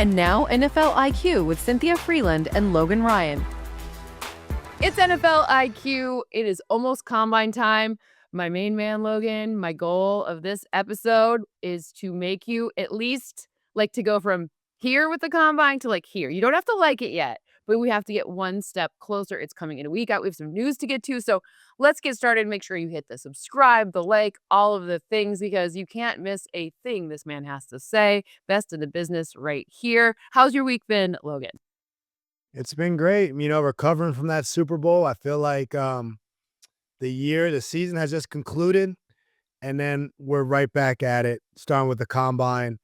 And now NFL IQ with Cynthia Frelund and Logan Ryan. It's NFL IQ. It is almost combine time. My main man, Logan, my goal of this episode is to make you at least like to go from here with the combine to like here. You don't have to like it yet, but we have to get one step closer. It's coming in a week out. We have some news to get to. So let's get started. Make sure you hit the subscribe, the like, all of the things, because you can't miss a thing this man has to say. Best in the business right here. How's your week been, Logan? It's been great. Recovering from that Super Bowl. I feel like the season has just concluded, and then we're right back at it, starting with the combine.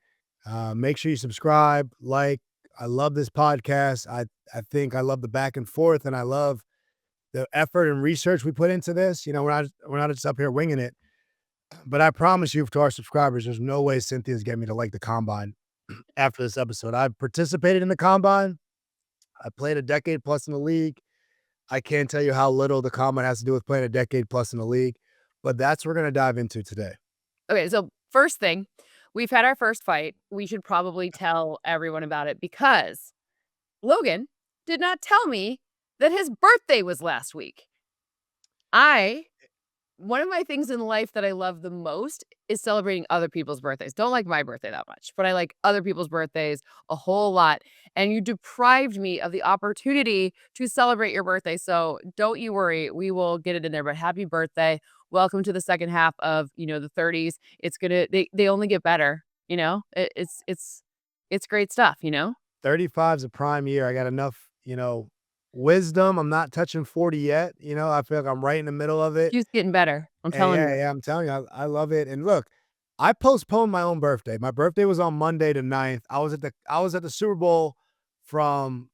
Make sure you subscribe, like. I love this podcast. I think I love the back and forth, and I love the effort and research we put into this. We're not just up here winging it. But I promise you, to our subscribers, there's no way Cynthia's getting me to like the combine after this episode. I've participated in the combine. I played a decade plus in the league. I can't tell you how little the combine has to do with playing a decade plus in the league, but that's what we're going to dive into today. Okay, so first thing, we've had our first fight. We should probably tell everyone about it because Logan did not tell me that his birthday was last week. One of my things in life that I love the most is celebrating other people's birthdays. Don't like my birthday that much, but I like other people's birthdays a whole lot. And you deprived me of the opportunity to celebrate your birthday. So don't you worry, we will get it in there. But happy birthday. Welcome to the second half of, the 30s. It's they only get better, it's great stuff, 35 is a prime year. I got enough, wisdom. I'm not touching 40 yet. I feel like I'm right in the middle of it. Just getting better. I'm telling you. Yeah, I'm telling you, I love it. And look, I postponed my own birthday. My birthday was on Monday the 9th. I was at the Super Bowl from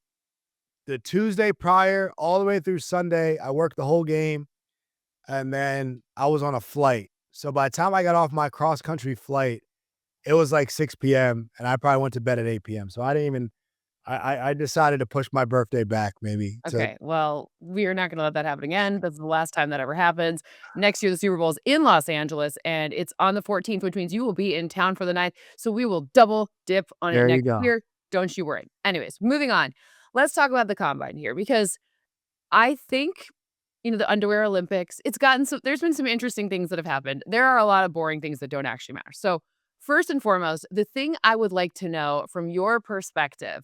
the Tuesday prior all the way through Sunday. I worked the whole game, and then I was on a flight. So by the time I got off my cross-country flight, it was like 6 p.m., and I probably went to bed at 8 p.m. So I decided to push my birthday back maybe. Okay, well, we are not going to let that happen again. That's the last time that ever happens. Next year, the Super Bowl is in Los Angeles, and it's on the 14th, which means you will be in town for the 9th. So we will double dip on it next year. Don't you worry. Anyways, moving on. Let's talk about the combine here, because I think, the underwear Olympics, there's been some interesting things that have happened. There are a lot of boring things that don't actually matter. So first and foremost, the thing I would like to know from your perspective,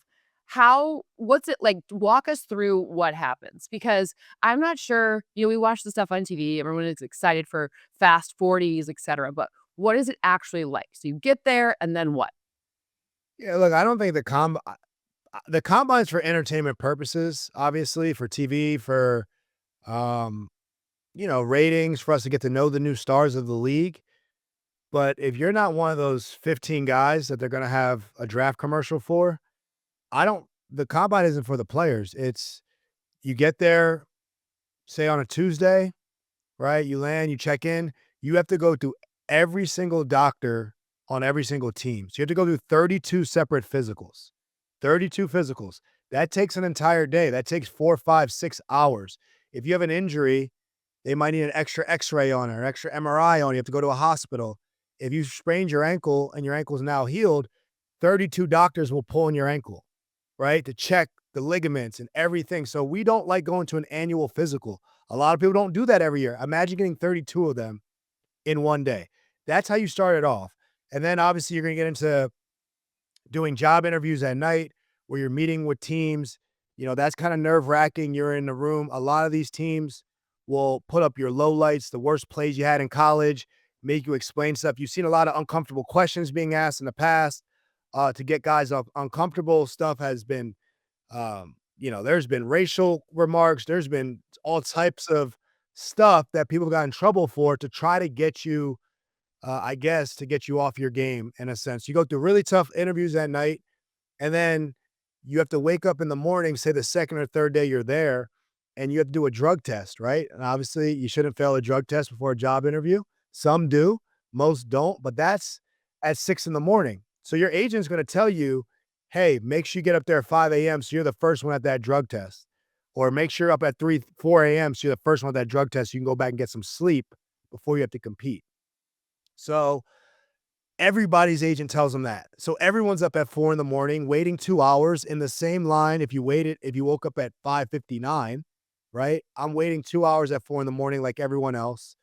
what's it like? Walk us through what happens, because I'm not sure, we watch the stuff on TV, everyone is excited for fast 40s, etc. But what is it actually like? So you get there and then what? Yeah, look, I don't think the combine's for entertainment purposes, obviously, for TV, for, ratings, for us to get to know the new stars of the league. But if you're not one of those 15 guys that they're going to have a draft commercial for, the combine isn't for the players. You get there, say on a Tuesday, right? You land, you check in, you have to go through every single doctor on every single team. So you have to go through 32 separate physicals. 32 physicals. That takes an entire day. That takes 4, 5, 6 hours. If you have an injury, they might need an extra x-ray on it, or extra MRI on it. You have to go to a hospital. If you sprained your ankle and your ankle is now healed, 32 doctors will pull on your ankle, right, to check the ligaments and everything. So we don't like going to an annual physical. A lot of people don't do that every year. Imagine getting 32 of them in one day. That's how you start it off. And then obviously you're going to get into doing job interviews at night where you're meeting with teams. That's kind of nerve-wracking. You're in the room. A lot of these teams will put up your lowlights, the worst plays you had in college, make you explain stuff. You've seen a lot of uncomfortable questions being asked in the past. To get guys uncomfortable. Stuff has been, there's been racial remarks. There's been all types of stuff that people got in trouble for to try to get you, to get you off your game in a sense. You go through really tough interviews at night, and then you have to wake up in the morning, say the second or third day you're there, and you have to do a drug test, right? And obviously you shouldn't fail a drug test before a job interview. Some do, most don't, but that's at 6 a.m. So your agent's going to tell you, hey, make sure you get up there at 5 a.m. so you're the first one at that drug test. Or make sure you're up at 4 a.m. so you're the first one at that drug test. You can go back and get some sleep before you have to compete. So everybody's agent tells them that. So everyone's up at 4 in the morning, waiting 2 hours in the same line. If you woke up at 5:59, right? I'm waiting 2 hours at 4 in the morning like everyone else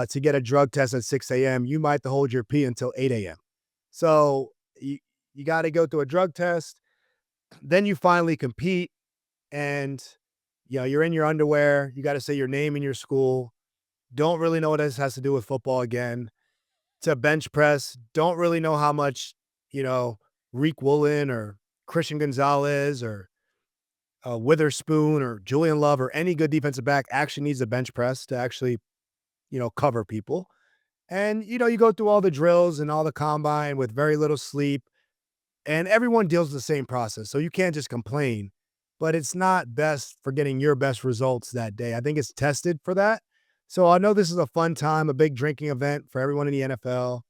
to get a drug test at 6 a.m. You might have to hold your pee until 8 a.m. So you got to go through a drug test. Then you finally compete and you're in your underwear. You got to say your name in your school. Don't really know what this has to do with football again. To bench press, don't really know how much, Reek Woolen or Christian Gonzalez or Witherspoon or Julian Love or any good defensive back actually needs a bench press to actually, cover people. And, you go through all the drills and all the combine with very little sleep, and everyone deals with the same process. So you can't just complain, but it's not best for getting your best results that day. I think it's tested for that. So I know this is a fun time, a big drinking event for everyone in the NFL.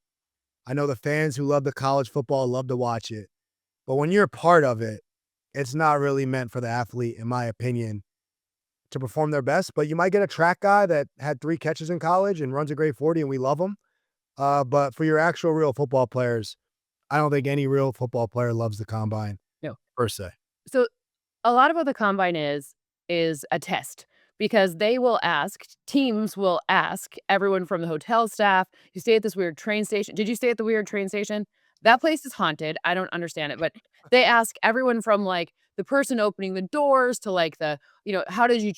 I know the fans who love the college football love to watch it. But when you're a part of it, it's not really meant for the athlete, in my opinion, to perform their best. But you might get a track guy that had 3 catches in college and runs a great 40, and we love him. But for your actual real football players, I don't think any real football player loves the combine. No. Per se. So a lot of what the combine is a test, because teams will ask everyone from the hotel staff, you stay at this weird train station. Did you stay at the weird train station? That place is haunted. I don't understand it, but they ask everyone from like the person opening the doors to like how did you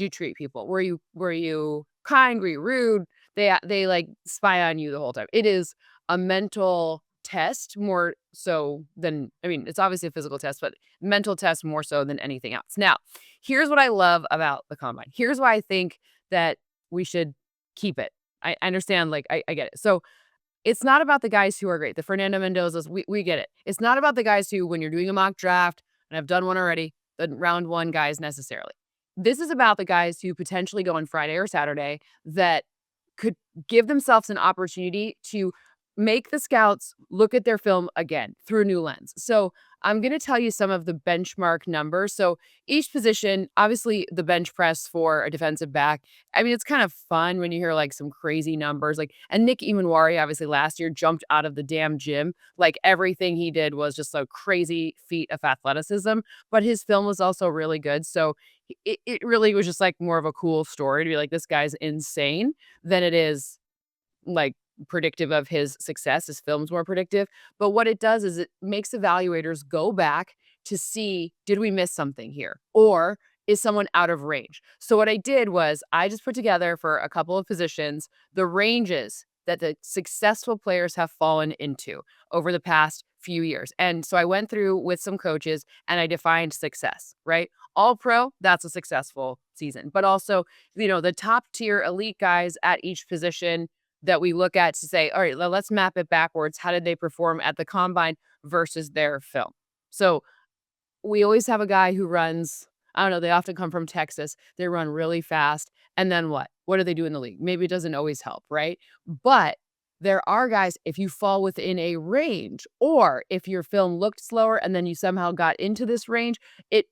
treat people? Were you kind? Were you rude? They like spy on you the whole time. It is a mental test more so than, it's obviously a physical test, but mental test more so than anything else. Now, here's what I love about the combine. Here's why I think that we should keep it. I understand, like, I get it. So it's not about the guys who are great. The Fernando Mendozas, we get it. It's not about the guys who, when you're doing a mock draft, and I've done one already, the round 1 guys necessarily. This is about the guys who potentially go on Friday or Saturday that could give themselves an opportunity to make the scouts look at their film again through a new lens. So I'm going to tell you some of the benchmark numbers. So each position, obviously the bench press for a defensive back, it's kind of fun when you hear like some crazy numbers. And Nick Imanwari, obviously last year, jumped out of the damn gym. Like everything he did was just a crazy feat of athleticism, but his film was also really good. So it really was just like more of a cool story to be like, this guy's insane, than it is like predictive of his success. His film's more predictive. But what it does is it makes evaluators go back to see, did we miss something here? Or is someone out of range? So what I did was I just put together for a couple of positions the ranges that the successful players have fallen into over the past few years. And so I went through with some coaches and I defined success, right? All pro, that's a successful season. But also, the top tier elite guys at each position that we look at to say, all right, let's map it backwards. How did they perform at the combine versus their film? So we always have a guy who runs, I don't know, they often come from Texas. They run really fast. And then what? What do they do in the league? Maybe it doesn't always help, right? But there are guys, if you fall within a range, or if your film looked slower and then you somehow got into this range, it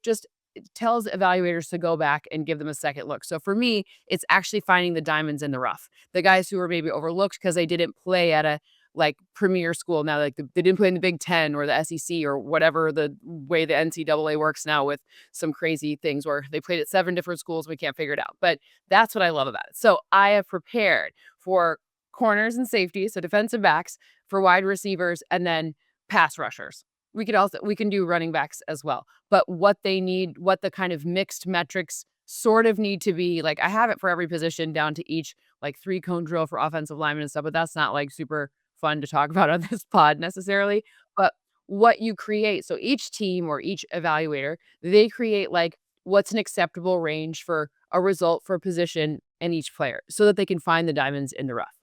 tells evaluators to go back and give them a second look. So for me, it's actually finding the diamonds in the rough. The guys who are maybe overlooked because they didn't play at a like premier school. Now, like they didn't play in the Big Ten or the SEC or whatever the way the NCAA works now, with some crazy things where they played at 7 different schools. We can't figure it out. But that's what I love about it. So I have prepared for corners and safeties, so defensive backs, for wide receivers, and then pass rushers. We can do running backs as well. But what they need, what the kind of mixed metrics sort of need to be, like I have it for every position down to each like 3-cone drill for offensive linemen and stuff, but that's not like super fun to talk about on this pod necessarily. But what you create, so each team or each evaluator, they create like what's an acceptable range for a result for a position and each player so that they can find the diamonds in the rough.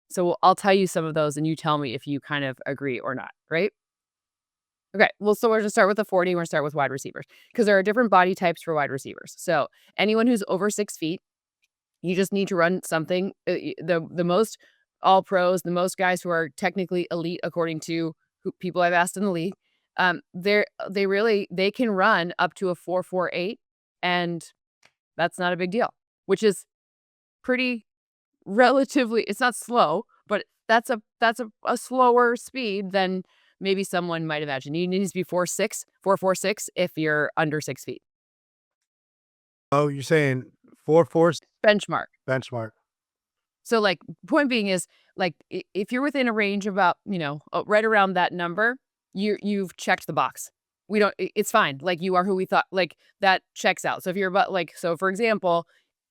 So I'll tell you some of those and you tell me if you kind of agree or not, right? Okay, well, so we're going to start with the 40. We're going to start with wide receivers because there are different body types for wide receivers. So anyone who's over 6 feet, you just need to run something. The most all pros, the most guys who are technically elite according to people I've asked in the league, they can run up to a 4.48, and that's not a big deal, which is pretty relatively. It's not slow, but that's a slower speed than maybe someone might imagine. You need to be 4.6, 4.46 if you're under 6 feet. Oh, you're saying 4.4 Benchmark. benchmark. So, like, point being is, like, if you're within a range of about, right around that number, you've checked the box. We don't, it's fine. Like, you are who we thought, like, that checks out. So if you're about, like, so for example,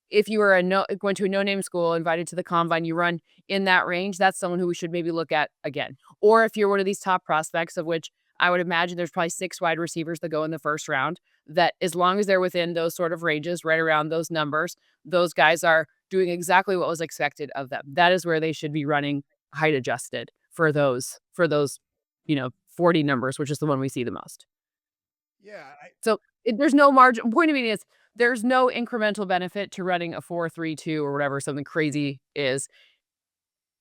if you were going to a no-name school, invited to the combine, you run in that range, that's someone who we should maybe look at again. Or if you're one of these top prospects, of which I would imagine there's probably 6 wide receivers that go in the first round, that as long as they're within those sort of ranges, right around those numbers, those guys are doing exactly what was expected of them. That is where they should be running height adjusted for those 40 numbers, which is the one we see the most. Yeah, So there's no margin. Point of view is there's no incremental benefit to running a 4.32 or whatever something crazy is.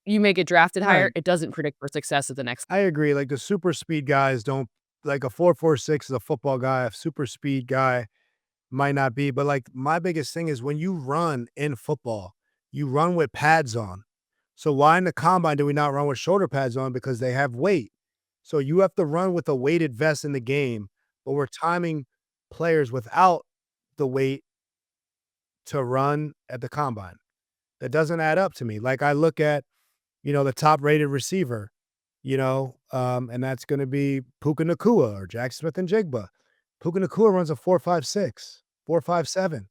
You may get drafted higher. right. It doesn't predict for success at the next. I agree. Like the super speed guys don't like a 4.46 is a football guy. A super speed guy might not be, but like my biggest thing is when you run in football, you run with pads on. So why in the combine do we not run with shoulder pads on? Because they have weight. So you have to run with a weighted vest in the game, but we're timing players without the weight to run at the combine. That doesn't add up to me. Like I look at, the top rated receiver, and that's going to be Puka Nakua or Jack Smith and Jigba. Puka Nakua runs a 4.56, 4.57.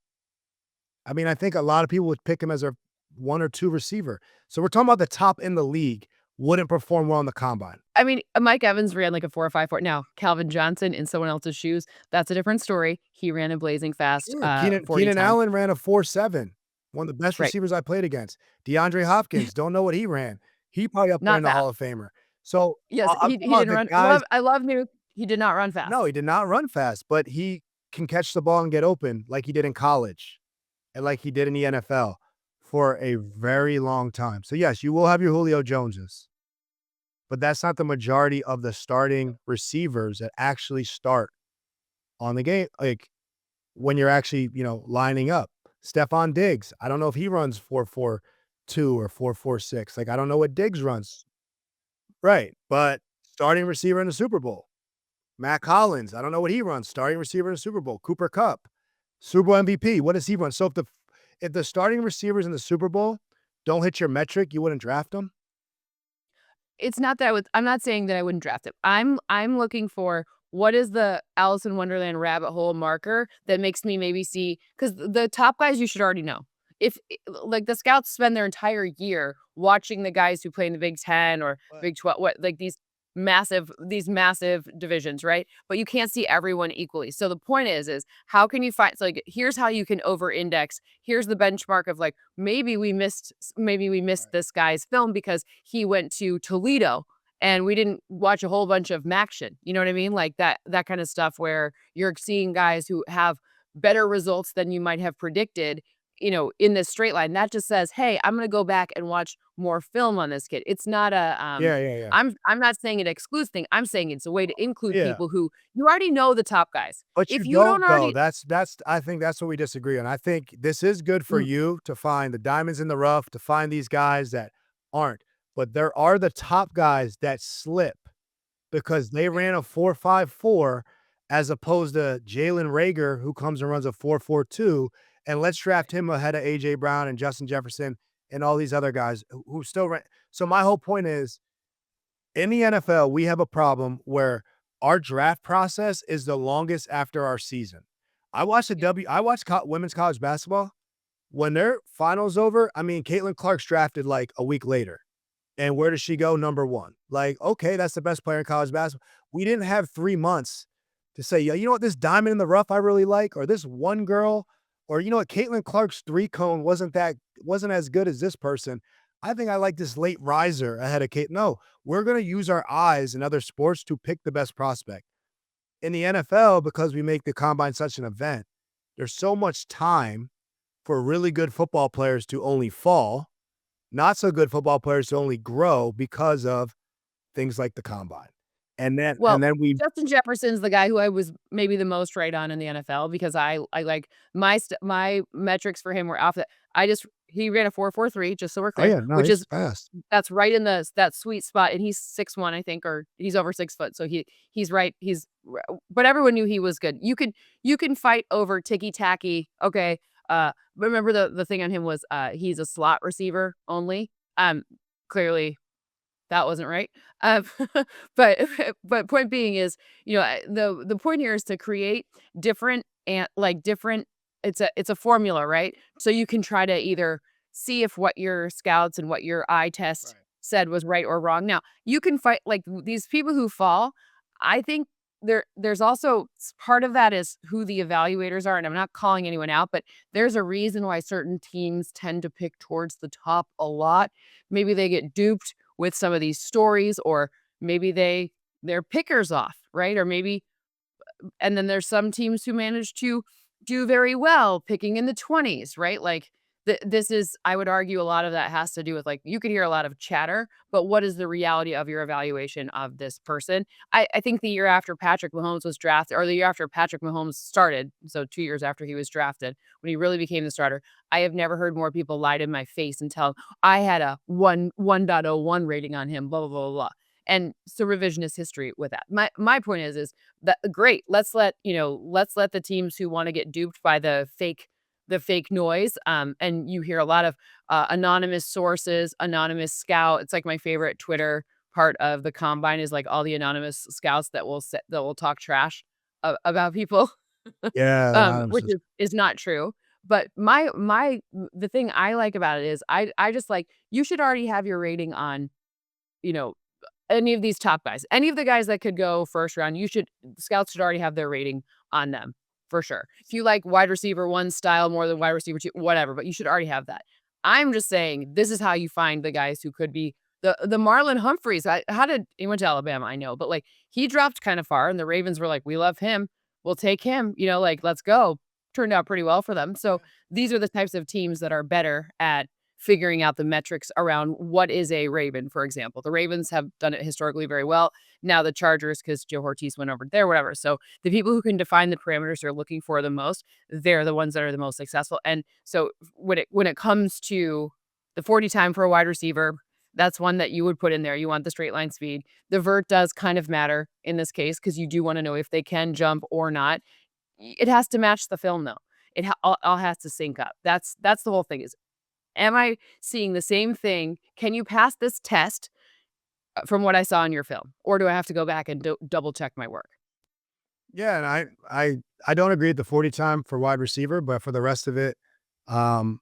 I mean, I think a lot of people would pick him as a 1 or 2 receiver. So we're talking about the top in the league wouldn't perform well in the combine. I mean, Mike Evans ran like a 4.54. Now, Calvin Johnson in someone else's shoes, that's a different story. He ran a blazing fast Sure. Keenan 40 Keenan time. Allen ran a 4.7, one of the best Right. receivers I played against. DeAndre Hopkins, don't know what he ran. He probably up there Not in the fast. Hall of Famer. So Yes, I'm he talking about didn't the run. guys. I love Nuke. He did not run fast. No, he did not run fast, but he can catch the ball and get open like he did in college and like he did in the NFL for a very long time. So yes, you will have your Julio Joneses, but that's not the majority of the starting receivers that actually start on the game. Like when you're actually, lining up. Stephon Diggs, I don't know if he runs 4.42 or 4.46. Like I don't know what Diggs runs. Right. But starting receiver in the Super Bowl. Matt Collins, I don't know what he runs. Starting receiver in the Super Bowl. Cooper Kupp, Super Bowl MVP. What does he run? So if the starting receivers in the Super Bowl don't hit your metric, you wouldn't draft them? It's not that I'm not saying that I wouldn't draft him. I'm looking for what is the Alice in Wonderland rabbit hole marker that makes me maybe see, because the top guys you should already know. If like the scouts spend their entire year watching the guys who play in the Big 10 or Right. Big 12, what like these massive divisions, right? But you can't see everyone equally. So the point is how can you find, so like here's how you can over index. Here's the benchmark of like maybe we missed Right. this guy's film because he went to Toledo and we didn't watch a whole bunch of Maction. You know what I mean? Like that kind of stuff where you're seeing guys who have better results than you might have predicted, in this straight line. That just says, hey, I'm going to go back and watch more film on this kid. It's not a Yeah, yeah, yeah. I'm not saying it excludes thing. I'm saying it's a way to include Yeah. people who you already know the top guys. But you If you don't don't though. already, That's I think that's what we disagree on. I think this is good for mm, you to find the diamonds in the rough, to find these guys that aren't. But there are the top guys that slip because they ran a 4.54 as opposed to Jalen Rager, who comes and runs a 4.42. And let's draft him ahead of AJ Brown and Justin Jefferson and all these other guys who still ran. So my whole point is in the NFL, we have a problem where our draft process is the longest after our season. I watched women's college basketball. When their finals over, I mean, Caitlin Clark's drafted like a week later. And where does she go? Number 1. Like, okay, that's the best player in college basketball. We didn't have 3 months to say, yeah, you know what, this diamond in the rough I really like, or this one girl, or you know what, Caitlin Clark's 3-cone wasn't as good as this person. I think I like this late riser ahead of Kate. No, we're gonna use our eyes in other sports to pick the best prospect. In the NFL, because we make the combine such an event, there's so much time for really good football players to only fall, not so good football players to only grow because of things like the combine. And then well, and then we Justin Jefferson's the guy who I was maybe the most right on in the NFL because I like my metrics for him were off the. he ran a 4.43, just so we're Oh clear, yeah, no, which he's is fast. that's right in that sweet spot, and he's 6'1", I think, or he's over 6 foot, so he's right. But everyone knew he was good. You can fight over ticky tacky. Okay, remember the thing on him was he's a slot receiver only. Clearly that wasn't right. Um, but but point being is, the point here is to create different and like different. It's a formula, right? So you can try to either see if what your scouts and what your eye test Right. said was right or wrong. Now you can fight like these people who fall. I think there's also part of that is who the evaluators are, and I'm not calling anyone out, but there's a reason why certain teams tend to pick towards the top a lot. Maybe they get duped with some of these stories, or maybe they're pickers off, right? Or maybe, and then there's some teams who manage to do very well picking in the 20s, right? Like this is, I would argue, a lot of that has to do with, like, you could hear a lot of chatter, but what is the reality of your evaluation of this person? I think the year after Patrick Mahomes was drafted, or the year after Patrick Mahomes started, so 2 years after he was drafted, when he really became the starter, I have never heard more people lie to my face and tell I had a 1.01 rating on him, blah blah blah blah. And so revisionist history with that. My point is that great. Let's let the teams who want to get duped by the fake noise. And you hear a lot of anonymous sources, anonymous scout. It's like my favorite Twitter part of the combine is like all the anonymous scouts that will talk trash about people, Yeah, anonymous which is not true. But the thing I like about it is I just like, you should already have your rating on, you know any of these top guys, any of the guys that could go first round. Scouts should already have their rating on them for sure. If you like wide receiver one style more than wide receiver two, whatever, but you should already have that. I'm just saying this is how you find the guys who could be the Marlon Humphreys. He went to Alabama, I know, but like he dropped kind of far, and the Ravens were like, we love him, we'll take him. Like, let's go. Turned out pretty well for them. So these are the types of teams that are better at figuring out the metrics around what is a Raven, for example. The Ravens have done it historically very well. Now the Chargers, because Joe Ortiz went over there, whatever. So the people who can define the parameters they're looking for the most, they're the ones that are the most successful. And so when it comes to the 40 time for a wide receiver, that's one that you would put in there. You want the straight line speed. The vert does kind of matter in this case because you do want to know if they can jump or not. It has to match the film, though. All has to sync up. That's the whole thing. Is, am I seeing the same thing? Can you pass this test from what I saw in your film? Or do I have to go back and double check my work? Yeah, and I don't agree with the 40 time for wide receiver, but for the rest of it, um,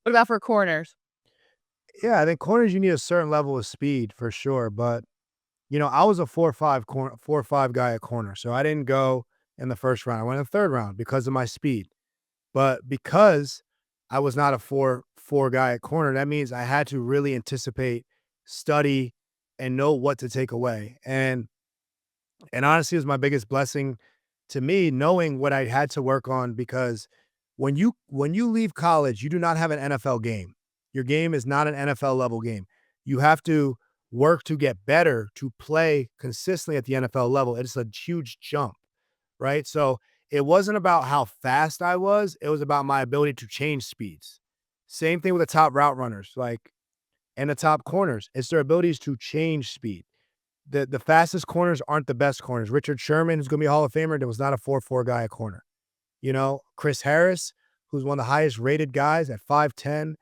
What about for corners? yeah, I think corners you need a certain level of speed for sure. But I was a 4.5 guy at corner, so I didn't go in the first round. I went in the third round because of my speed. But because I was not a 4.4 guy at corner, that means I had to really anticipate, study, and know what to take away. And honestly, it was my biggest blessing to me knowing what I had to work on, because when you leave college, you do not have an NFL game. Your game is not an NFL level game. You have to work to get better to play consistently at the NFL level. It's a huge jump, right? So it wasn't about how fast I was, it was about my ability to change speeds. Same thing with the top route runners, like, and the top corners. It's their abilities to change speed. The fastest corners aren't the best corners. Richard Sherman, who's gonna be a Hall of Famer, there was not a 4.4 guy at corner. Chris Harris, who's one of the highest rated guys at 5'10",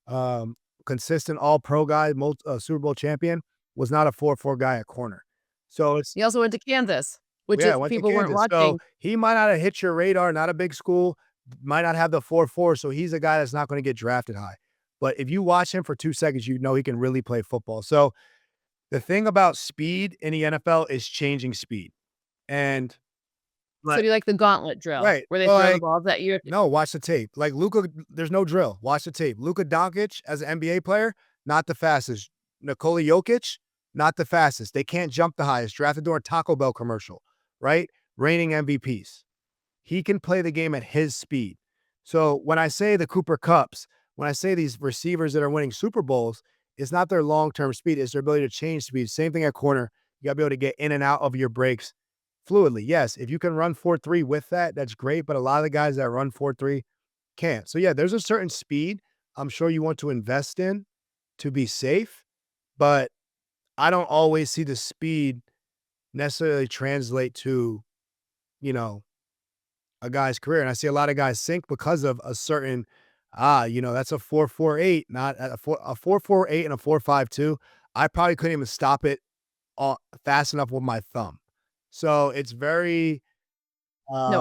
um, consistent all pro guy, Super Bowl champion, was not a 4.4 guy at corner. So it's, He also went to Kansas, which yeah, if went to people weren't Kansas. So watching, he might not have hit your radar, not a big school, might not have the 4.4. So he's a guy that's not going to get drafted high. But if you watch him for 2 seconds, you know he can really play football. So the thing about speed in the NFL is changing speed. And so like, do you like the gauntlet drill right. where they So throw the like, balls at you? no, watch the tape. Like Luka, there's no drill. Watch the tape. Luka Doncic as an NBA player, not the fastest. Nikola Jokic, not the fastest. They can't jump the highest. Drafted during Taco Bell commercial, right? Reigning MVPs. He can play the game at his speed. So when I say the Cooper Cups, when I say these receivers that are winning Super Bowls, it's not their long-term speed, it's their ability to change speed. Same thing at corner. You gotta be able to get in and out of your breaks fluidly. Yes, if you can run 4.3 with that, that's great. But a lot of the guys that run 4.3 can't. So yeah, there's a certain speed, I'm sure you want to invest in to be safe, but I don't always see the speed necessarily translate to, you know, a guy's career. And I see a lot of guys sink because of a certain, that's a 4.48, not a 4.48 and a 4.52. I probably couldn't even stop it fast enough with my thumb. So No,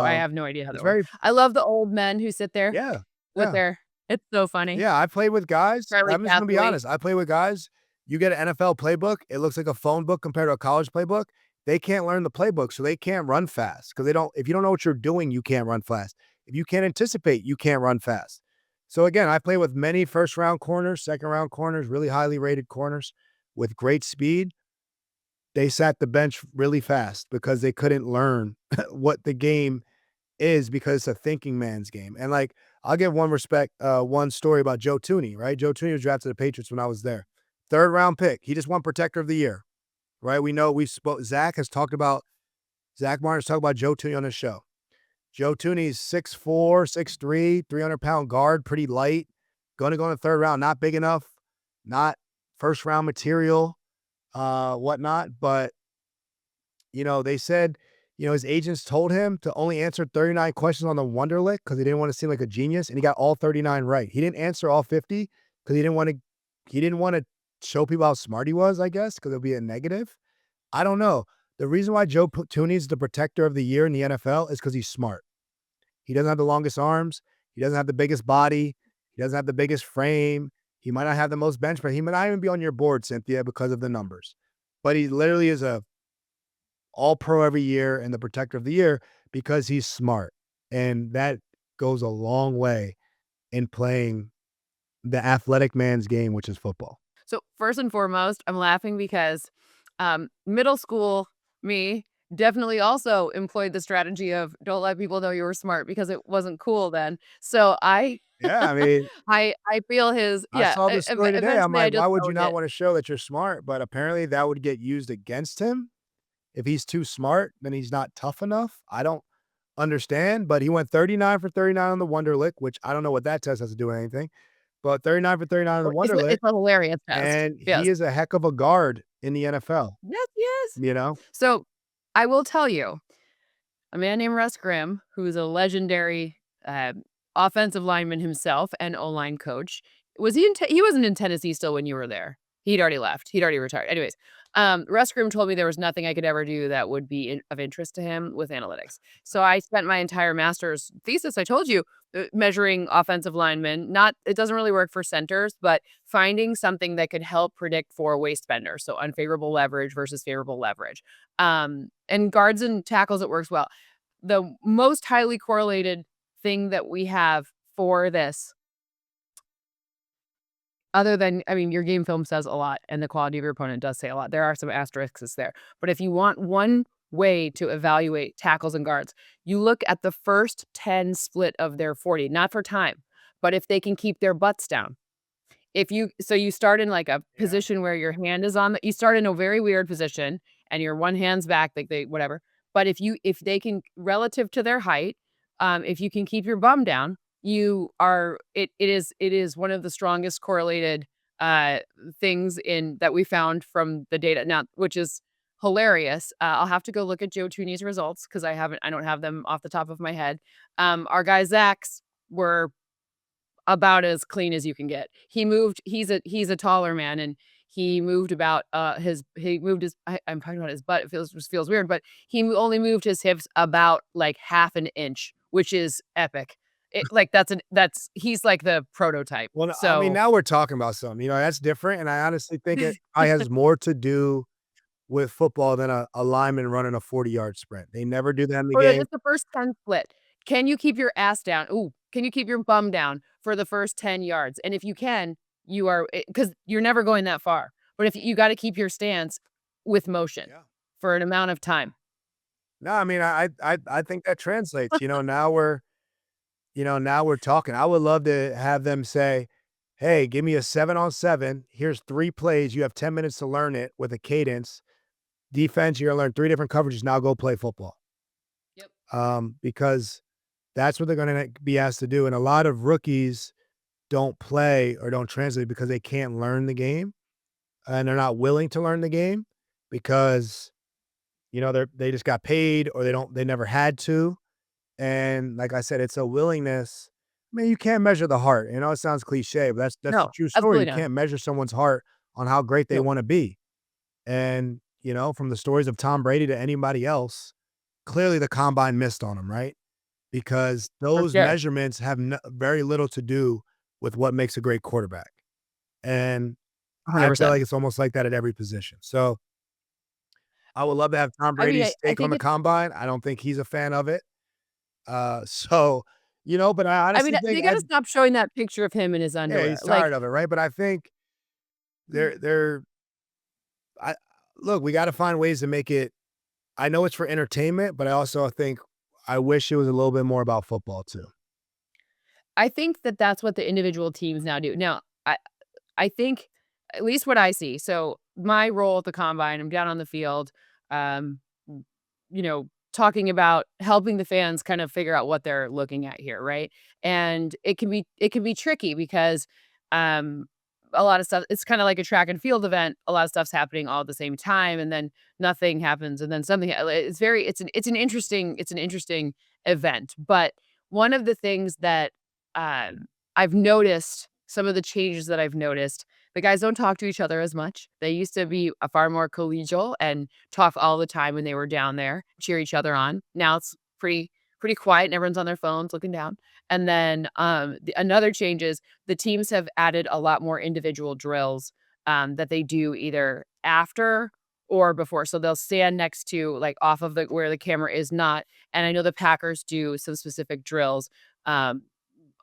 I uh, have no idea how it's that works. very, I love the old men who sit there yeah, with yeah. their it's so funny. Yeah, I played with guys. Charlie I'm just gonna be Catherley. honest. I play with guys. You get an NFL playbook, it looks like a phone book compared to a college playbook. They can't learn the playbook, so they can't run fast because they don't. If you don't know what you're doing, you can't run fast. If you can't anticipate, you can't run fast. So again, I play with many first round corners, second round corners, really highly rated corners with great speed. They sat the bench really fast because they couldn't learn what the game is because it's a thinking man's game. And like, I'll give one story about Joe Tooney, right? Joe Tooney was drafted to the Patriots when I was there. Third round pick. He just won Protector of the Year, right? We know Zach Martin's talked about Joe Tooney on his show. Joe Tooney's 6'4, 6'3", 300-pound guard, pretty light. Going to go in the third round, not big enough, not first round material, whatnot. But they said, his agents told him to only answer 39 questions on the Wonderlic because he didn't want to seem like a genius, and he got all 39 right. He didn't answer all 50 because he didn't want to show people how smart he was, I guess, because it'll be a negative. I don't know. The reason why Joe Tooney is the protector of the year in the NFL is because he's smart. He doesn't have the longest arms. He doesn't have the biggest body. He doesn't have the biggest frame. He might not have the most bench, but he might not even be on your board, Cynthia, because of the numbers. But he literally is a all pro every year and the protector of the year because he's smart. And that goes a long way in playing the athletic man's game, which is football. So first and foremost, I'm laughing because middle school me definitely also employed the strategy of don't let people know you were smart because it wasn't cool then. So I Yeah, I mean, I feel his I yeah. saw this story today. I'm Eventually, I like, just why would you owned not it. want to show that you're smart? But apparently that would get used against him. If he's too smart, then he's not tough enough. I don't understand, but he went 39 for 39 on the Wonderlic, which I don't know what that test has to do with anything, but 39 for 39 on the Wonderlic, It's a hilarious test. and he Yes, is a heck of a guard in the NFL, yes, yes. you know? So I will tell you, a man named Russ Grimm, who's a legendary uh, offensive lineman himself and O-line coach. He wasn't in Tennessee still when you were there. He'd already left. He'd already retired. Anyways, Russ Grimm told me there was nothing I could ever do that would be of interest to him with analytics. So I spent my entire master's thesis, I told you, measuring offensive linemen. It doesn't really work for centers, but finding something that could help predict for waist benders. So unfavorable leverage versus favorable leverage. And guards and tackles, it works well. The most highly correlated thing that we have for this, other than, I mean, your game film says a lot and the quality of your opponent does say a lot. There are some asterisks there. But if you want one way to evaluate tackles and guards, you look at the first 10 split of their 40, not for time, but if they can keep their butts down. You start in like a Yeah. position where your hand is you start in a very weird position and your one hand's back, like they whatever. But if they can, relative to their height, if you can keep your bum down, it is one of the strongest correlated uh things in that we found from the data now, which is hilarious. I'll have to go look at Joe Tooney's results because I don't have them off the top of my head. Our guy Zach's were about as clean as you can get. He's a taller man, and he moved about he moved his I'm talking about his butt. It feels weird, but only moved his hips about like half an inch, which is epic. Like he's like the prototype. Well, I mean, So now we're talking about something, that's different, and I honestly think it probably has more to do with football than a lineman running a 40-yard sprint. They never do that in the or game. just the first 10 split. Can you keep your ass down? Ooh, can you keep your bum down for the first 10 yards? And if you can, you are because you're never going that far. But if you got to keep your stance with motion Yeah. for an amount of time. No, I mean, I think that translates, now we're talking. I would love to have them say, "Hey, give me a 7-on-7. Here's 3 plays. You have 10 minutes to learn it with a cadence. Defense, you're gonna learn 3 different coverages. Now go play football." Yep. Because that's what they're gonna be asked to do, and a lot of rookies don't play or don't translate because they can't learn the game and they're not willing to learn the game because, they just got paid or they never had to. And like I said, it's a willingness. I mean, you can't measure the heart. It sounds cliche, but that's a No, true story. You absolutely not. can't measure someone's heart on how great they No, want to be. And, from the stories of Tom Brady to anybody else, clearly the combine missed on him, right? Because for those sure. measurements have very little to do with what makes a great quarterback. And I feel 100%. like it's almost like that at every position. So I would love to have Tom I mean, Brady's I take on think the it's combine. I don't think he's a fan of it. So, but I I mean, honestly think they gotta stop showing that picture of him in his yeah, underwear. he's tired Like, of it, right? But I think they're I look, we gotta find ways to make it. I know it's for entertainment, but I also think I wish it was a little bit more about football too. I think that that's what the individual teams now do. Now, I think at least what I see. So my role at the combine, I'm down on the field, um, talking about helping the fans kind of figure out what they're looking at here, right? And it can be tricky because um a lot of stuff, it's kind of like a track and field event. A lot of stuff's happening all at the same time, and then nothing happens, and then something it's an interesting event. But one of the things that I've noticed, some of the changes that I've noticed, the guys don't talk to each other as much. They used to be a far more collegial and talk all the time when they were down there, cheer each other on. Now it's pretty quiet and everyone's on their phones looking down. And then another change is the teams have added a lot more individual drills that they do either after or before. So they'll stand next to, like, off of the where the camera is not. And I know the Packers do some specific drills. Um,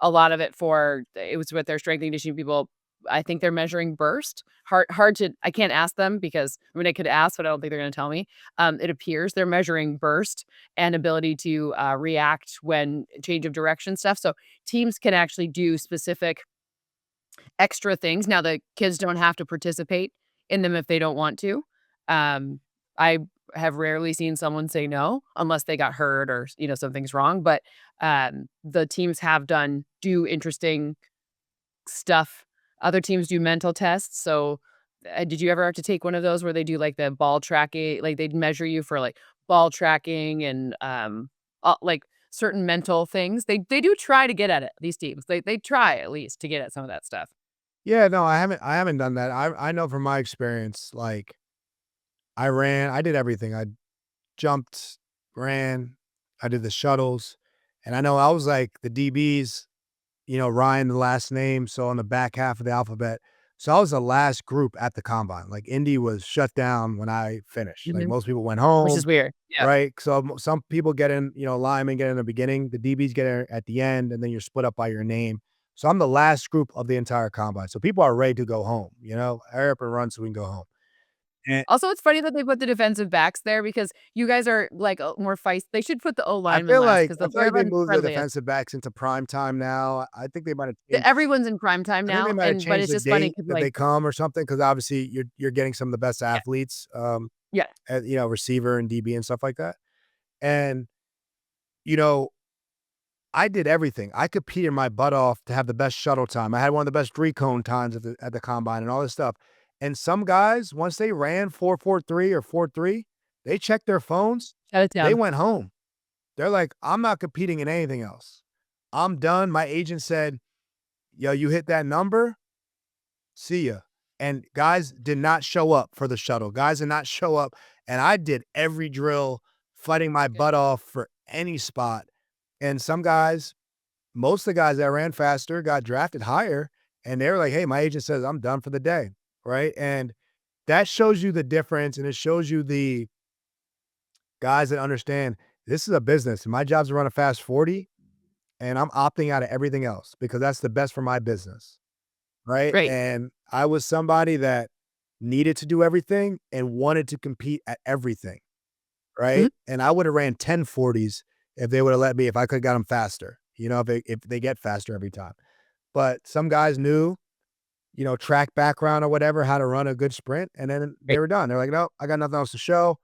a lot of it for it was with their strength and conditioning people. I think they're measuring burst. Hard to, I can't ask them because, I mean, I could ask, but I don't think they're gonna tell me. It appears they're measuring burst and ability to, react when change of direction stuff. So teams can actually do specific extra things. Now the kids don't have to participate in them if they don't want to. Um, I have rarely seen someone say no unless they got hurt or, something's wrong, but, the teams have do interesting stuff. Other teams do mental tests. So, did you ever have to take one of those where they do, like, the ball tracking, like, they'd measure you for, like, ball tracking and, like, certain mental things? They do try to get at it, these teams. They try at least to get at some of that stuff. Yeah, no, I haven't done that. I know from my experience, like I ran, I did everything. I jumped, ran, I did the shuttles, and I know I was like the DBs, Ryan, the last name, so on the back half of the alphabet. So I was the last group at the combine. Like Indy was shut down when I finished. Like Mhm. most people went Which home, is weird. Yeah. right? So some people get in, linemen get in the beginning, the DBs get in at the end, and then you're split up by your name. So I'm the last group of the entire combine. So people are ready to go home, hurry up and run so we can go home. And Also, it's funny that they put the defensive backs there because you guys are, like, more feist they should put the O I lineman feel last like because I the feel like they everyone's moved the friendliest. defensive backs into prime time now. I think they might have changed. Everyone's in prime time I think they now, might have and but changed it's the just funny date because, that like, they come or something because obviously you're getting some of the best yeah, athletes, yeah. receiver and DB and stuff like that. And, you know, I did everything. I competed my butt off to have the best shuttle time. I had one of the best 3-cone times at the combine and all this stuff. And some guys, once they ran 4.43 or 4.3, they checked their phones, Shut it they down. went home. They're like, "I'm not competing in anything else. I'm done." My agent said, "Yo, you hit that number, see ya." And guys did not show up for the shuttle. Guys did not show up, and I did every drill, fighting my Good. butt off for any spot. And some guys, most of the guys that ran faster got drafted higher, and they were like, "Hey, my agent says I'm done for the day." Right? And that shows you the difference, and it shows you the guys that understand this is a business. And my job's to run a fast 40, and I'm opting out of everything else because that's the best for my business. Right? Right. And I was somebody that needed to do everything and wanted to compete at everything, Mhm. right? And I would have ran 10 40s if they would have let me, if I could have got them faster, if they get faster every time. But some guys knew, track background or whatever, how to run a good sprint, and then they Right. were done. They're like, "No, I got nothing else to show."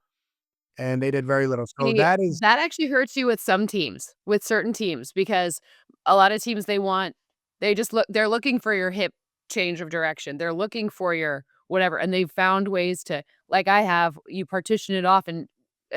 And they did very little. So See, that is that actually hurts you with some teams, with certain teams, because a lot of teams, they want They're looking for your hip change of direction. They're looking for your whatever, and they've found ways to, like I have, you partition it off and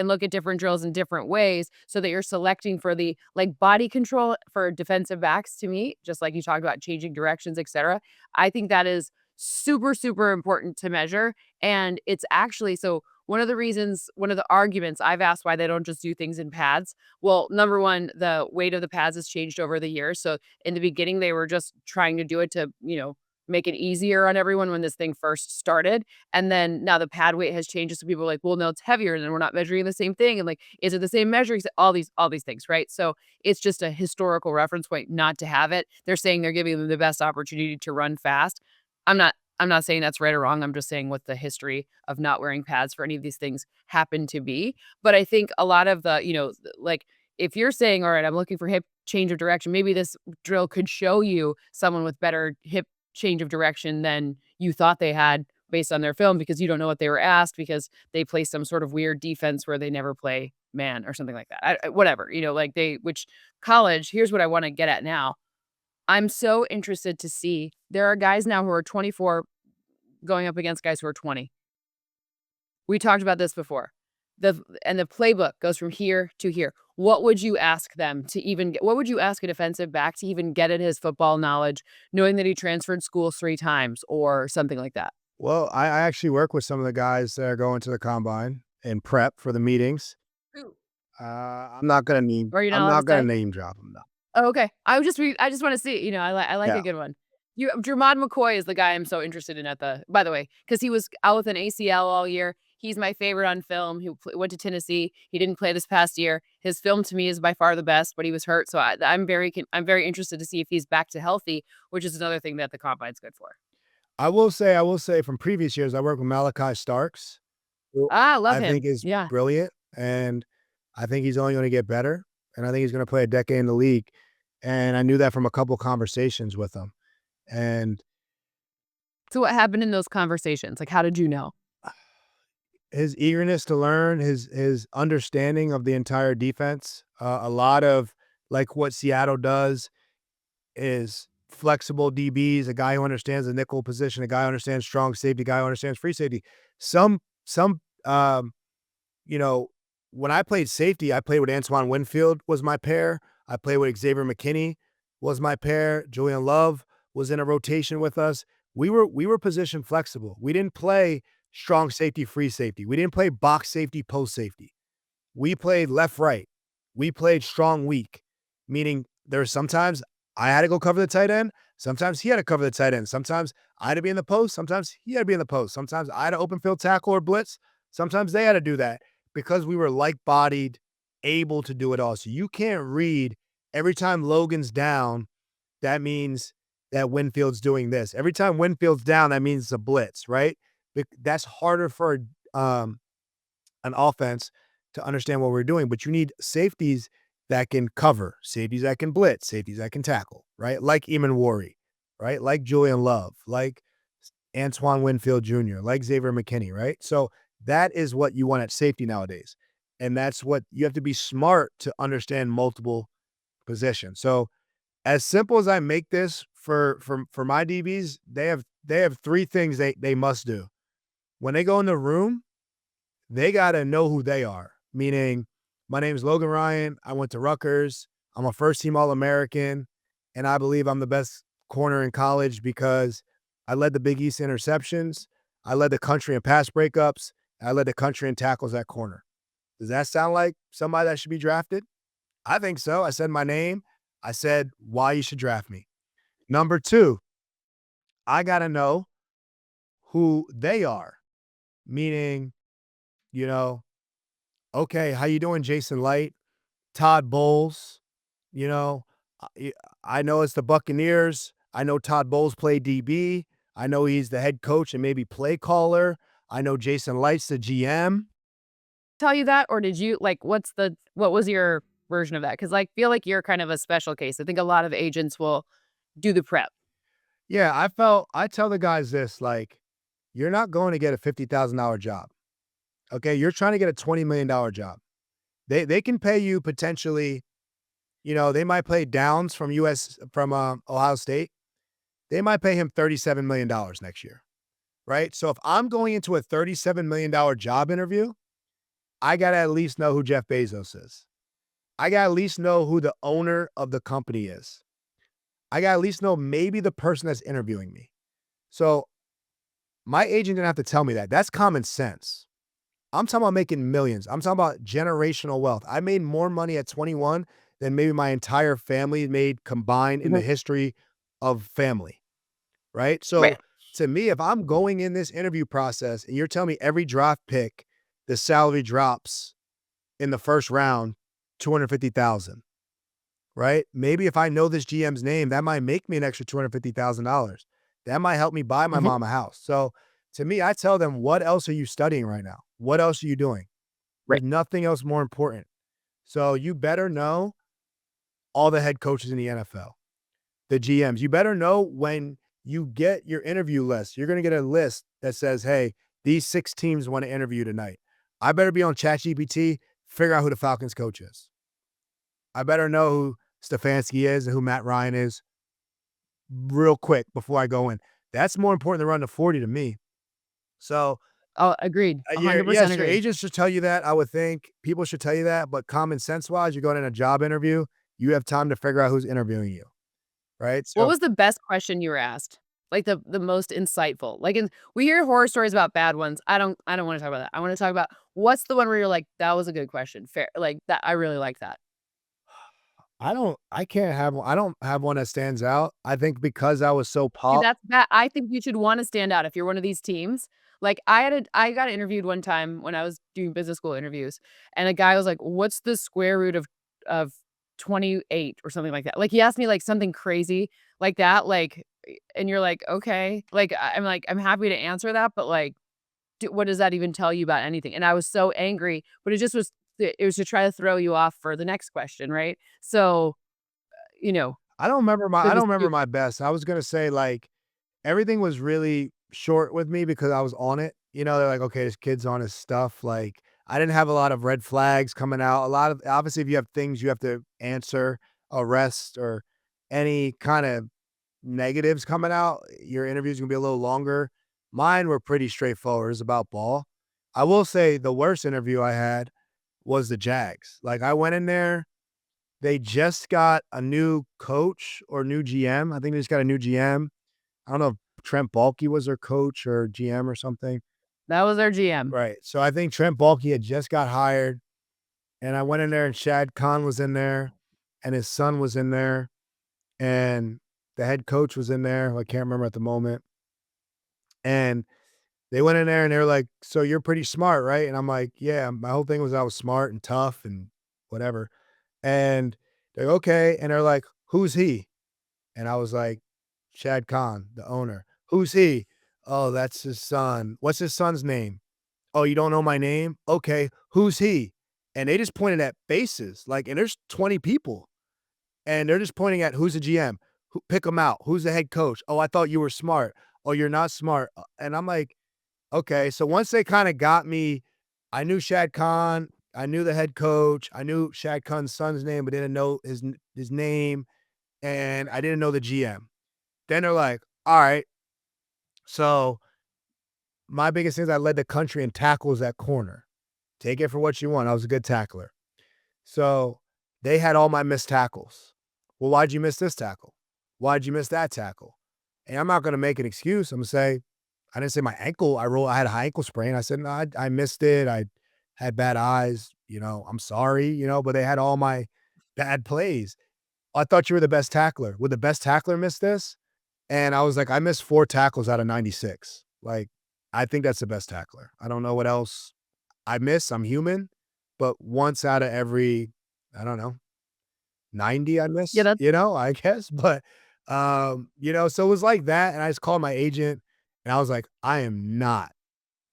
look at different drills in different ways so that you're selecting for the, like, body control for defensive backs. To me, just like you talked about changing directions, etc. I think that is super, super important to measure, and it's actually so one of the arguments I've asked why they don't just do things in pads. Well, number one, the weight of the pads has changed over the years. So in the beginning, they were just trying to do it to, make it easier on everyone when this thing first started. And then now the pad weight has changed. So people are like, well, no, it's heavier. And then we're not measuring the same thing. And like, is it the same measuring? All these things, right? So it's just a historical reference point not to have it. They're saying they're giving them the best opportunity to run fast. I'm not saying that's right or wrong. I'm just saying what the history of not wearing pads for any of these things happen to be. But I think a lot of the, like, if you're saying, all right, I'm looking for hip change of direction, maybe this drill could show you someone with better hip change of direction than you thought they had based on their film because you don't know what they were asked because they play some sort of weird defense where they never play man or something like that. Whatever, like which college, here's what I want to get at now. I'm so interested to see. There are guys now who are 24 going up against guys who are 20. We talked about this before. The playbook goes from here to here. What would you ask them to even get? What would you ask a defensive back to even get at his football knowledge, knowing that he transferred schools 3 times or something like that? Well, I actually work with some of the guys that are going to the combine and prep for the meetings. Who? I'm not gonna name. Or you're not I'm allowed to not gonna say? name drop them though. Oh, okay. I just wanna see, I like a Yeah. good one. Jermod McCoy is the guy I'm so interested in by the way, because he was out with an ACL all year. He's my favorite on film. He went to Tennessee. He didn't play this past year. His film to me is by far the best, but he was hurt. So I'm very interested to see if he's back to healthy, which is another thing that the combine's good for. I will say from previous years, I worked with Malachi Starks, who Ah, love I think him. is Yeah. brilliant, and I think he's only gonna get better, and I think he's gonna play a decade in the league, and I knew that from a couple conversations with him, and So what happened in those conversations? Like, how did you know? his eagerness to learn, his understanding of the entire defense, a lot of like what Seattle does is flexible DBs, a guy who understands the nickel position, a guy who understands strong safety, a guy who understands free safety. Some you know, when I played safety, I played with Antoine Winfield was my pair. I played with Xavier McKinney was my pair. Julian Love was in a rotation with us. We were position flexible. We didn't play strong safety, free safety. We didn't play box safety, post safety. We played left, right. We played strong, weak, meaning there were sometimes I had to go cover the tight end. Sometimes he had to cover the tight end. Sometimes I had to be in the post. Sometimes he had to be in the post. Sometimes I had to open field tackle or blitz. Sometimes they had to do that because we were like bodied, able to do it all. So you can't read every time Logan's down, that means that Winfield's doing this. Every time Winfield's down, that means it's a blitz, right? That's harder for um, an offense to understand what we're doing, but you need safeties that can cover, safeties that can blitz, safeties that can tackle, right? Like Eamon Worry, right? Like Julian Love, like Antoine Winfield Jr., like Xavier McKinney, right? So that is what you want at safety nowadays. And that's what you have to be smart to understand multiple positions. So as simple as I make this for my DBs, they have 3 things they must do. When they go in the room, they got to know who they are, meaning my name is Logan Ryan. I went to Rutgers. I'm a first team All American, and I believe I'm the best corner in college because I led the Big East interceptions. I led the country in pass breakups. I led the country in tackles at corner. Does that sound like somebody that should be drafted? I think so. I said my name. I said why you should draft me. Number 2, I got to know who they are, meaning, you know, okay, how you doing, Jason Light? Todd Bowles, you know, I I know it's the Buccaneers. I know Todd Bowles played DB. I know he's the head coach and maybe play caller. I know Jason Light's the GM. Tell you that, or did you like? What was your version of that? Because I feel like you're kind of a special case. I think a lot of agents will do the prep. Yeah, I tell the guys this, like, you're not going to get a $50,000 job. Okay, you're trying to get a $20 million job. They can pay you potentially They might play Downs from Ohio State. They might pay him $37 million next year, right? So if I'm going into a $37 million job interview, I got to at least know who Jeff Bezos is. I got to at least know who the owner of the company is. I got to at least know maybe the person that's interviewing me. So my agent didn't have to tell me that. That's common sense. I'm talking about making millions. I'm talking about generational wealth. I made more money at 21 than maybe my entire family made combined in the history of family, right? So Right. to me, if I'm going in this interview process and you're telling me every draft pick, the salary drops in the first round, 250,000, right? Maybe if I know this GM's name, that might make me an extra $250,000. That might help me buy my mom a house. So to me, I tell them, what else are you studying right now? What else are you doing? There's Right. nothing else more important. So you better know all the head coaches in the NFL, the GMs. You better know when you get your interview list, you're going to get a list that says, hey, these 6 teams want to interview tonight. I better be on ChatGPT, figure out who the Falcons coach is. I better know who Stefanski is and who Matt Ryan is real quick before I go in. That's more important than running the 40 to me. So Oh, agreed. Your 100% your agreed. agents should tell you that, I would think. People should tell you that, but common sense-wise, you're going in a job interview, you have time to figure out who's interviewing you, right? What So was the best question you were asked? Like the most insightful? Like, we hear horror stories about bad ones. I don't wanna talk about that. I wanna talk about what's the one where you're like, "That was a good question." Fair, like, that I really like that. I don't have one that stands out. I think because I was so See, pop that's that I think you should wanna stand out if you're one of these teams. Like, I got interviewed one time when I was doing business school interviews, and a guy was like, "What's the square root of 28?" or something like that. Like, he asked me, like, something crazy like that, like, and you're like, "Okay." I'm like, "I'm happy to answer that, but, like, what does that even tell you about anything?" And I was so angry, but it was to try to throw you off for the next question, right? So, you know, I it was don't remember cute. my best. I was gonna say, like, everything was really short with me because I was on it. They're like, "Okay, this kid's on his stuff." Like, I didn't have a lot of red flags coming out. A lot of obviously, if you have things you have to answer, arrest, or any kind of negatives coming out, your interview's gonna be a little longer. Mine were pretty straightforward. It was about ball. I will say the worst interview I had was the Jags. Like, I went in there, they just got a new coach or new GM. I think they just got a new GM. I don't know if Trent Baalke was their coach or GM or something. That was our GM. Right. So I think Trent Baalke had just got hired, and I went in there and Shad Khan was in there, and his son was in there, and the head coach was in there. I can't remember at the moment. And they went in there and they were like, "So you're pretty smart, right?" And I'm like, "Yeah." My whole thing was I was smart and tough and whatever. And they're like, "Okay." And they're like, "Who's he?" And I was like, "Shad Khan, the owner." "Who's he?" "Oh, that's his son." "What's his son's name?" "Oh, you don't know my name?" "Okay, who's he?" And they just pointed at faces, like, and there's 20 people, and they're just pointing at who's the GM, who pick them out, who's the head coach, "Oh, I thought you were smart." "Oh, you're not smart." And I'm like, okay. So once they kinda got me, I knew Shad Khan, I knew the head coach, I knew Shad Khan's son's name, but didn't know his name, and I didn't know the GM. Then they're like, "Alright, so my biggest thing is I led the country in tackles at corner. Take it for what you want. I was a good tackler." So they had all my missed tackles. "Well, why'd you miss this tackle? Why'd you miss that tackle?" And I'm not gonna make an excuse. I'm gonna say, I didn't say my ankle. I had a high ankle sprain. I said, "No, I missed it. I had bad eyes. I'm sorry," but they had all my bad plays. "I thought you were the best tackler. Would the best tackler miss this?" And I was like, "I missed 4 tackles out of 96. Like, I think that's the best tackler. I don't know what else I miss. I'm human, but once out of every, I don't know, 90 I Yeah, miss, that's I guess." But, so it was like that. And I just called my agent and I was like, "I am not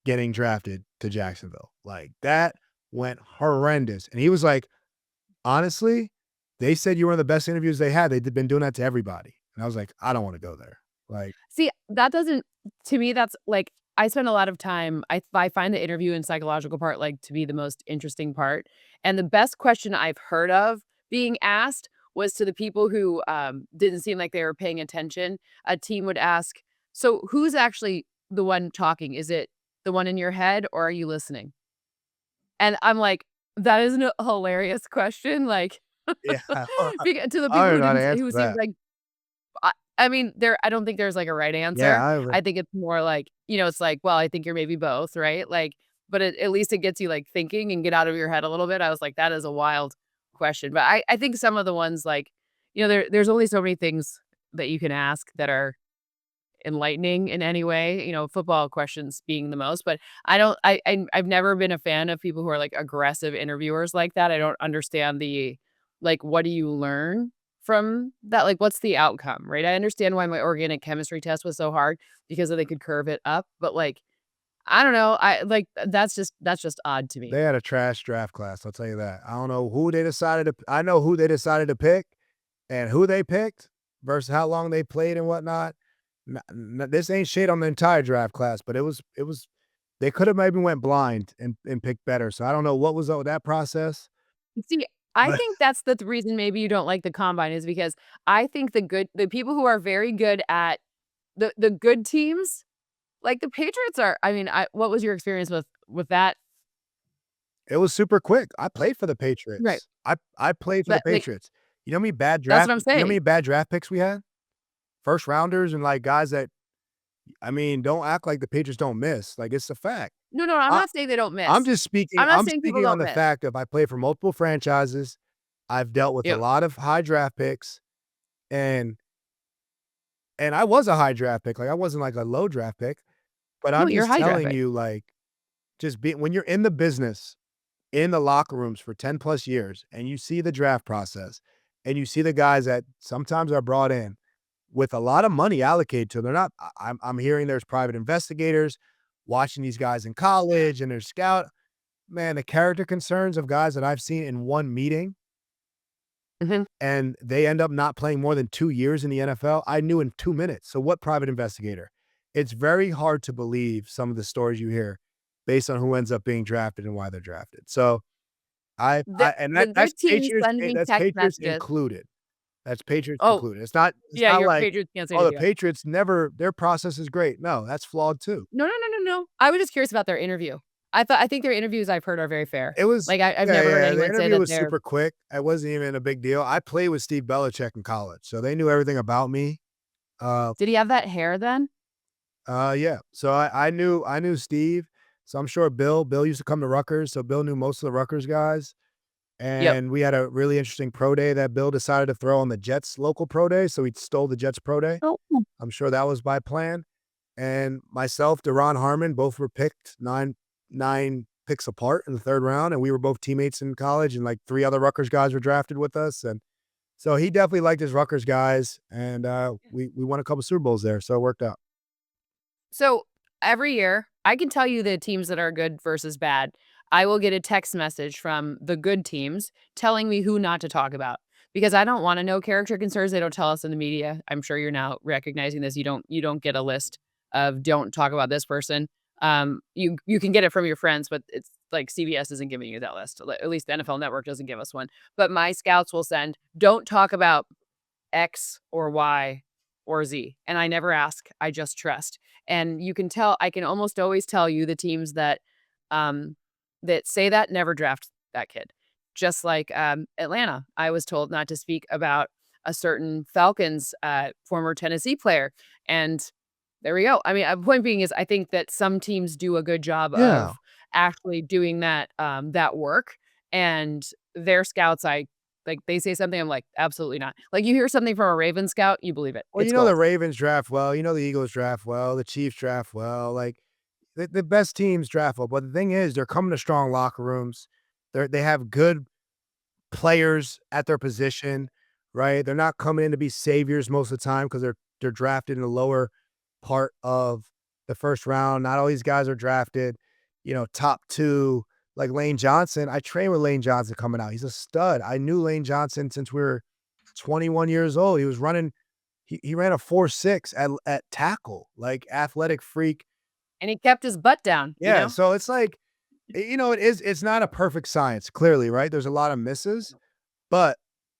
getting drafted to Jacksonville." Like, that went horrendous. And he was like, "Honestly, they said you were one of the best interviews they had. They'd been doing that to everybody." And I was like, "I don't want to go there." Like, see, that doesn't to me, that's, like, I spend a lot of time I find the interview and psychological part, like, to be the most interesting part, and the best question I've heard of being asked was to the people who didn't seem like they were paying attention. A team would ask, "So who's actually the one talking? Is it the one in your head, or are you listening?" And I'm like, "That isn't a hilarious question." Like, Yeah. to the I people don't who know how to didn't, answer who seemed that. like, I mean, I don't think there's like a right Yeah, answer. I agree. I think it's more like, it's like, well, I think you're maybe both, right? Like, but at least it gets you like thinking and get out of your head a little bit. I was like, that is a wild question. But I think some of the ones like, there's only so many things that you can ask that are enlightening in any way, football questions being the most. But I don't, I've never been a fan of people who are like aggressive interviewers like that. I don't understand like, what do you learn from that? Like, what's the outcome, right? I understand why my organic chemistry test was so hard because they could curve it up, but like, I don't know. I like that's just odd to me. They had a trash draft class, I'll tell you that. I don't know who they decided to I know who they decided to pick and who they picked versus how long they played and whatnot. This ain't shade on the entire draft class, but it was they could have maybe went blind and picked better. So I don't know what was up with that process. See, I But think that's the reason maybe you don't like the combine is because I think the people who are very good at the good teams, like the Patriots are. I mean, what was your experience with that? it was super quick. I played for the Right. Patriots. I played for the But like Patriots. that's what I'm You know how saying. many bad draft picks we had? First rounders and like guys that don't act like the Patriots don't miss. Like it's a fact. No, no, I'm I not saying they don't I'm miss. just speaking I'm not I'm saying people speaking on don't the miss. fact of I play for multiple franchises. I've dealt with a Yep. lot of high draft picks, and I was a high draft pick, like, I wasn't, like, a low draft pick, but No, I'm you're just high draft telling pick. you, like, just be when you're in the business, in the locker rooms for 10 plus years, and you see the draft process, and you see the guys that sometimes are brought in with a lot of money allocated to them. They're not I'm hearing there's private investigators watching these guys in college and their scout. Man, the character concerns of guys that I've seen in one meeting Mhm. and they end up not playing more than 2 years in the NFL, I knew in 2 minutes. So what private investigator? It's very hard to believe some of the stories you hear based on who ends up being drafted and why they're drafted. So The I and the good teams send me That's text Patriots messages. included. That's Patriots Oh, included. It's yeah, not your like, Patriots can't say "Oh, the anything else. Patriots never their process is great." No, that's flawed too. No, no, no, no, no. I was just curious about their interview. I think their interviews I've heard are very fair. It was Like, I've yeah, never heard yeah, the anyone say interview that was they're super quick. It wasn't even a big deal. I played with Steve Belichick in college, so they knew everything about me. Uh did he have that hair then? Yeah. So I knew Steve. So I'm sure Bill used to come to Rutgers, so Bill knew most of the Rutgers guys. Yep. And we had a really interesting pro day that Bill decided to throw on the Jets local pro day, so he stole the Jets pro day. Oh. I'm sure that was by plan. And myself, Deron Harmon, both were picked nine picks apart in the third round, and we were both teammates in college, and like 3 other Rutgers guys were drafted with us. And so he definitely liked his Rutgers guys, and we won a couple Super Bowls there, so it worked out. So, every year, I can tell you the teams that are good versus bad. I will get a text message from the good teams telling me who not to talk about because I don't wanna know character concerns, they don't tell us in the media. I'm sure you're now recognizing this. You don't get a list of don't talk about this person. You can get it from your friends, but it's like CBS isn't giving you that list. At least the NFL Network doesn't give us one. But my scouts will send, "Don't talk about X or Y or Z." And I never ask, I just trust. And you can tell, I can almost always tell you the teams um, that say that never draft that kid. Just like Atlanta, I was told not to speak about a certain Falcons former Tennessee player. And there we go. I mean, point being is I think that some teams do a good job Yeah. of actually doing that work. And their scouts, like, they say something, I'm like, "Absolutely not." Like, you hear something from a Raven scout, you believe it. Well, It's you know the gold. Ravens draft well, you know the Eagles draft well, the Chiefs draft well, like, the best teams draft well, but the thing is they're coming to strong locker rooms. They have good players at their position, right? They're not coming in to be saviors most of the time because they're drafted in the lower part of the first round. Not all these guys are drafted, top 2, like Lane Johnson. I trained with Lane Johnson coming out. He's a stud. I knew Lane Johnson since we were 21 years old. He ran a 4.6 at tackle, like athletic freak. And he kept his butt down, you Yeah, know? so it's like, it's not a perfect science, clearly, right? There's a lot of misses, but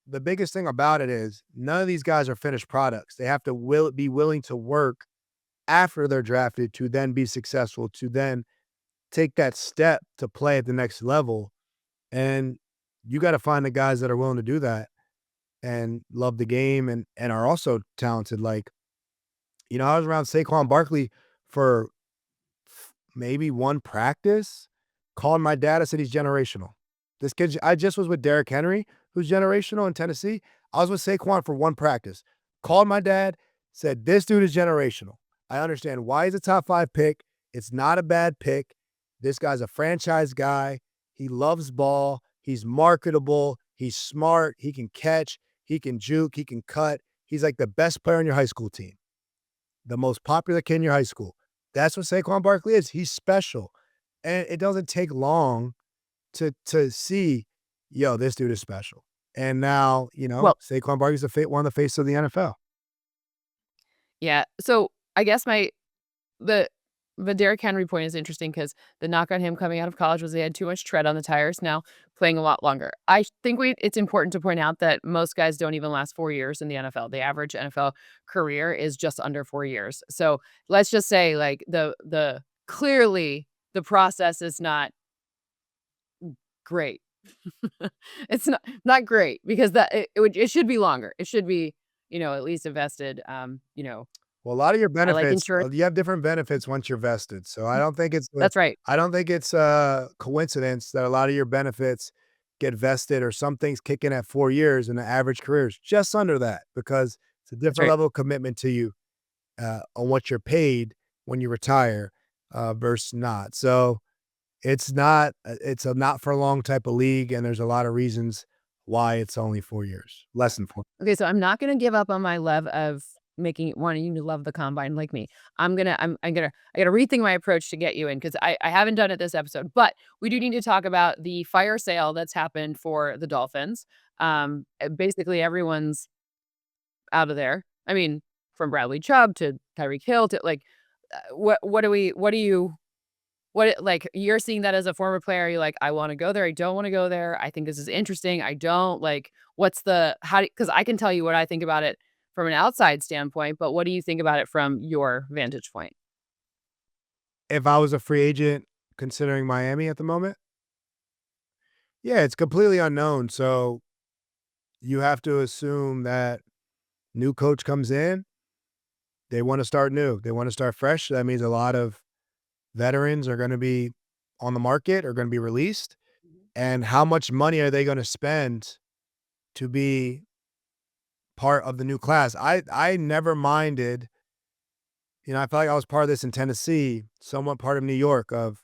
the biggest thing about it is none of these guys are finished products. They have to be willing to work after they're drafted to then be successful, to then take that step to play at the next level. And you got to find the guys that are willing to do that and love the game and are also talented. Like, I was around Saquon Barkley for maybe one practice, called my dad. I said, he's generational. This kid, I just was with Derrick Henry, who's generational in Tennessee. I was with Saquon for one practice, called my dad, said, this dude is generational. I understand why he's a top 5 pick. It's not a bad pick. This guy's a franchise guy. He loves ball. He's marketable. He's smart. He can catch. He can juke. He can cut. He's like the best player on your high school team, the most popular kid in your high school. That's what Saquon Barkley is. He's special. And it doesn't take long to see, yo, this dude is special. And now, Well, Saquon Barkley's one of the faces of the NFL. yeah. So I guess the Derrick Henry point is interesting because the knock on him coming out of college was they had too much tread on the tires. Now playing a lot longer. I think it's important to point out that most guys don't even last 4 years in the NFL. The average NFL career is just under 4 years. So let's just say like the clearly the process is not great. It's not great because it should be longer. It should be, at least invested, Well, a lot of your I like benefits, insurance. you have different benefits once you're vested. So I don't think That's right. I don't think it's a coincidence that a lot of your benefits get vested or some things kick in at 4 years and the average career is just under that because it's a That's different right. level of commitment to you on what you're paid when you retire versus not. So it's a not for long type of league, and there's a lot of reasons why it's only 4 years, less than 4. Okay, so I'm not gonna give up on my love of wanting you to love the combine like me. I gotta rethink my approach to get you in because I haven't done it this episode, but we do need to talk about the fire sale that's happened for the Dolphins. Basically everyone's out of there. I mean, from Bradley Chubb to Tyreek Hill to like, like, you're seeing that as a former player, you're like, "I wanna go there, I don't wanna go there, I think this is interesting, I don't." Like, what's the how do? Because I can tell you what I think about it from an outside standpoint, but what do you think about it from your vantage point? If I was a free agent considering Miami at the moment, yeah, it's completely unknown. So you have to assume that new coach comes in, they want to start new. They want to start fresh. That means a lot of veterans are going to be on the market or going to be released. And how much money are they going to spend to be part of the new class? I never minded, I felt like I was part of this in Tennessee, somewhat part of New York of,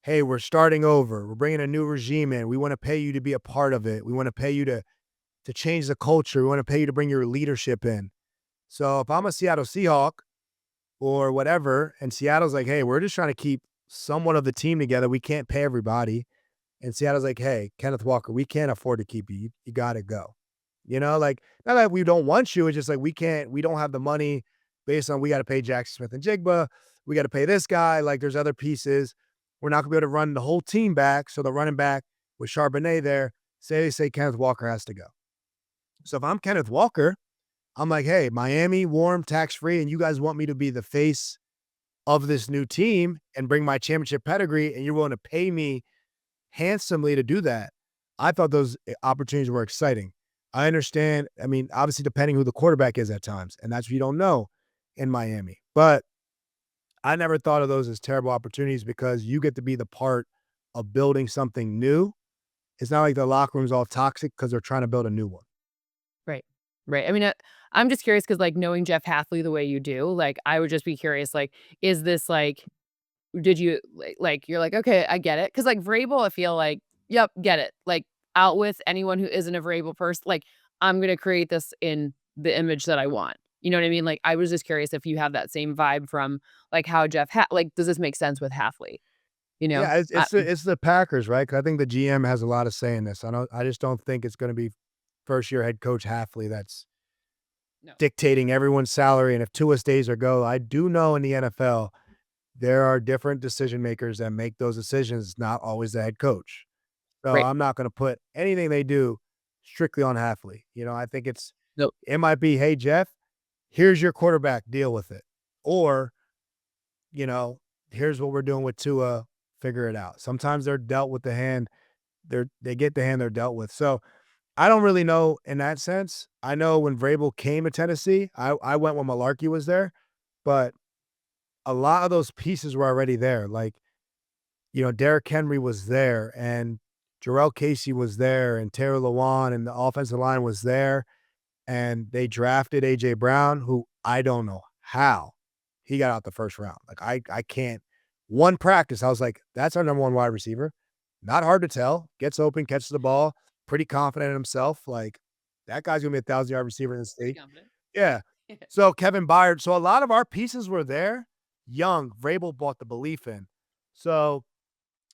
hey, we're starting over. We're bringing a new regime in. We want to pay you to be a part of it. We want to pay you to change the culture. We want to pay you to bring your leadership in. So if I'm a Seattle Seahawk or whatever, and Seattle's like, hey, we're just trying to keep somewhat of the team together. We can't pay everybody. And Seattle's like, hey, Kenneth Walker, we can't afford to keep you. You got to go. Like, not that we don't want you. It's just like we don't have the money based on we got to pay Jackson Smith and Jigba. We got to pay this guy. Like, there's other pieces. We're not going to be able to run the whole team back. So the running back with Charbonnet there, say Kenneth Walker has to go. So if I'm Kenneth Walker, I'm like, hey, Miami, warm, tax-free, and you guys want me to be the face of this new team and bring my championship pedigree, and you're willing to pay me handsomely to do that. I thought those opportunities were exciting. I understand. I mean, obviously, depending who the quarterback is at times, and that's what you don't know in Miami. But I never thought of those as terrible opportunities because you get to be the part of building something new. It's not like the locker room's all toxic because they're trying to build a new one. Right. Right. I mean, I'm just curious because, like, knowing Jeff Halfley the way you do, like, I would just be curious, like, is this, like did you you're like, "Okay, I get it." Because like, Vrabel, I feel like, "Yep, get it." Like, out with anyone who isn't a Vrabel person, like, "I'm gonna create this in the image that I want." You know what I mean? Like, I was just curious if you have that same vibe from, like, how does this make sense with Halfley? You know? Yeah, it's the Packers, right? 'Cause I think the GM has a lot of say in this. I just don't think it's gonna be first year head coach Halfley that's No. dictating everyone's salary, and if Tua stays or go, I do know in the NFL, there are different decision makers that make those decisions, not always the head coach. So Right. I'm not gonna put anything they do strictly on Halfley. I think Nope. it might be, hey Jeff, here's your quarterback, deal with it. Or, you know, here's what we're doing with Tua, figure it out. Sometimes they're dealt with the hand, they get the hand they're dealt with. So I don't really know in that sense. I know when Vrabel came to Tennessee, I went when Malarkey was there, but a lot of those pieces were already there. Like, Derrick Henry was there, and Jarrell Casey was there, and Taylor Lewan, and the offensive line was there, and they drafted A.J. Brown, who I don't know how he got out the first round. Like, I can't. One practice, I was like, that's our number one wide receiver. Not hard to tell. Gets open, catches the ball, pretty confident in himself. Like, that guy's gonna be a 1,000-yard receiver in this league. Yeah. So Kevin Byard. So a lot of our pieces were there. Young, Vrabel bought the belief in. So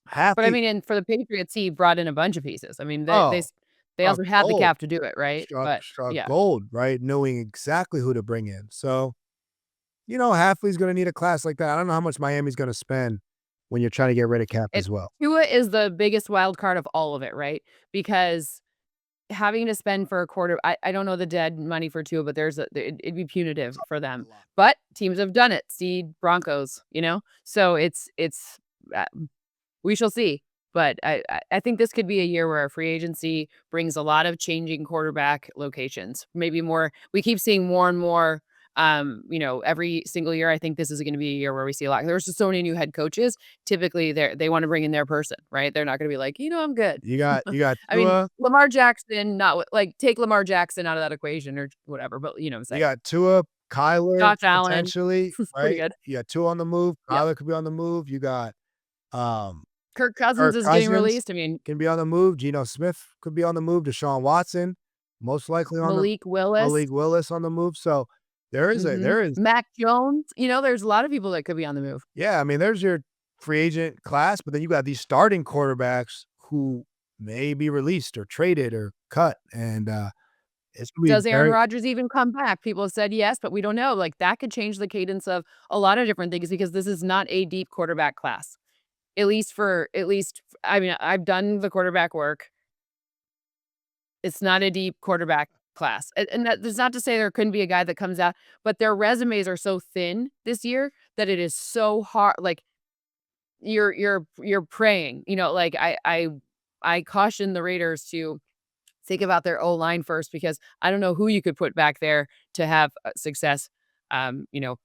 half But I the mean, and for the Patriots, he brought in a bunch of pieces. I mean, oh, they also had the gold. cap to do it, right? But Struck yeah, gold, right? Knowing exactly who to bring in. So, Halfley's gonna need a class like that. I don't know how much Miami's gonna spend when you're trying to get rid of cap it as well. Tua is the biggest wild card of all of it, right? Because having to spend for a quarter, I don't know the dead money for Tua, but it'd be punitive for them. But teams have done it. See Broncos, So it's uh, we shall see. But I think this could be a year where our free agency brings a lot of changing quarterback locations. Maybe more. We keep seeing more and more. Every single year. I think this is going to be a year where we see a lot. There's just so many new head coaches. Typically, they want to bring in their person, right? They're not going to be like, I'm good. You got I mean, Tua, Lamar Jackson, not like take Lamar Jackson out of that equation or whatever. But you know what I'm you saying. got Tua, Kyler Josh Allen, potentially, pretty right? good. You got Tua on the move. Yep. Kyler could be on the move. You got Kirk Cousins Kirk is getting Cousins released. I mean, can be on the move. Geno Smith could be on the move. Deshaun Watson, most likely on the Malik Willis. Malik Willis on the move. So there is Mac Jones, there's a lot of people that could be on the move. yeah, I mean, there's your free agent class, but then you got these starting quarterbacks who may be released or traded or cut, and it's gonna be Does Aaron very Rodgers even come back? People have said yes, but we don't know. Like, that could change the cadence of a lot of different things because this is not a deep quarterback class. I mean, I've done the quarterback work. It's not a deep quarterback class. And that's not to say there couldn't be a guy that comes out, but their resumes are so thin this year that it is so hard. Like, you're praying, like I caution the Raiders to think about their O-line first because I don't know who you could put back there to have success. Um, you know,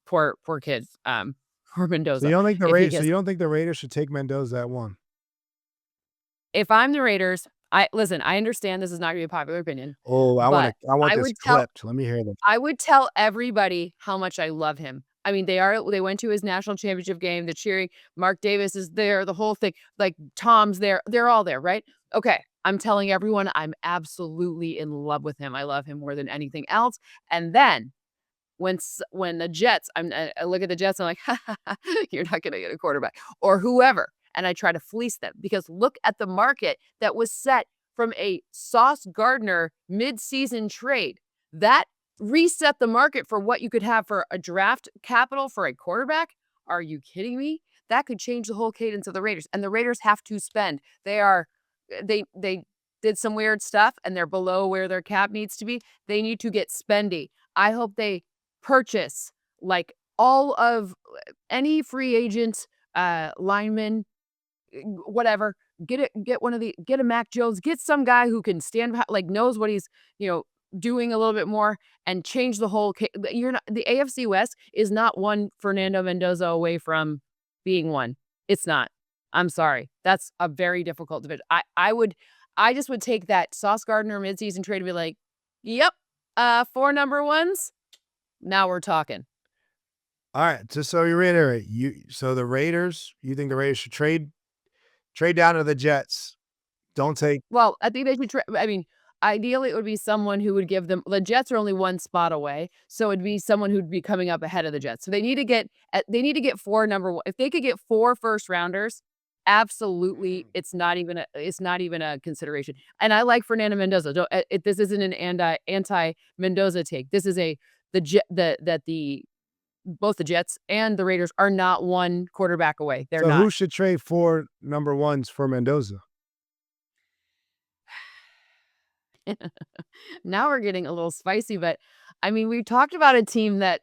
poor kid, poor so you Mendoza. don't think the If he Raiders so gets you don't think the Raiders should take Mendoza at 1? If I'm the Raiders, I understand this is not gonna be a popular opinion, Oh, but I want I this would tell clipped. Let me hear this. I would tell everybody how much I love him. I mean, they went to his national championship game, the cheering, Mark Davis is there, the whole thing, like, Tom's there, they're all there, right? Okay, I'm telling everyone I'm absolutely in love with him, I love him more than anything else, and then when the Jets I look at the Jets, I'm like, "Ha, ha, ha, you're not gonna get a quarterback," or whoever, and I try to fleece them because look at the market that was set from a Sauce Gardner midseason trade. That reset the market for what you could have for a draft capital for a quarterback. Are you kidding me? That could change the whole cadence of the Raiders, and the Raiders have to spend. They did some weird stuff, and they're below where their cap needs to be. They need to get spendy. I hope they purchase like all of any free agent lineman, whatever. Get a Mac Jones, get some guy who can stand behind, like knows what he's, doing a little bit more and change the whole you're not the AFC West is not one Fernando Mendoza away from being one. It's not. I'm sorry. That's a very difficult division. I just would take that Sauce Gardner midseason trade and be like, "Yep, 4 number ones. Now we're talking." All right, just so you reiterate, you think the Raiders should trade down to the Jets. Don't take Well, I think they should I mean, ideally, it would be someone who would give them the Jets are only 1 spot away, so it'd be someone who'd be coming up ahead of the Jets. So they need to get 4 number 1 if they could get 4 first rounders, absolutely, it's not even a consideration. And I like Fernando Mendoza. This isn't an anti-Mendoza take. This is the both the Jets and the Raiders are not 1 quarterback away. They're so not. who should trade 4 number 1s for Mendoza? Now we're getting a little spicy, but I mean, we talked about a team that,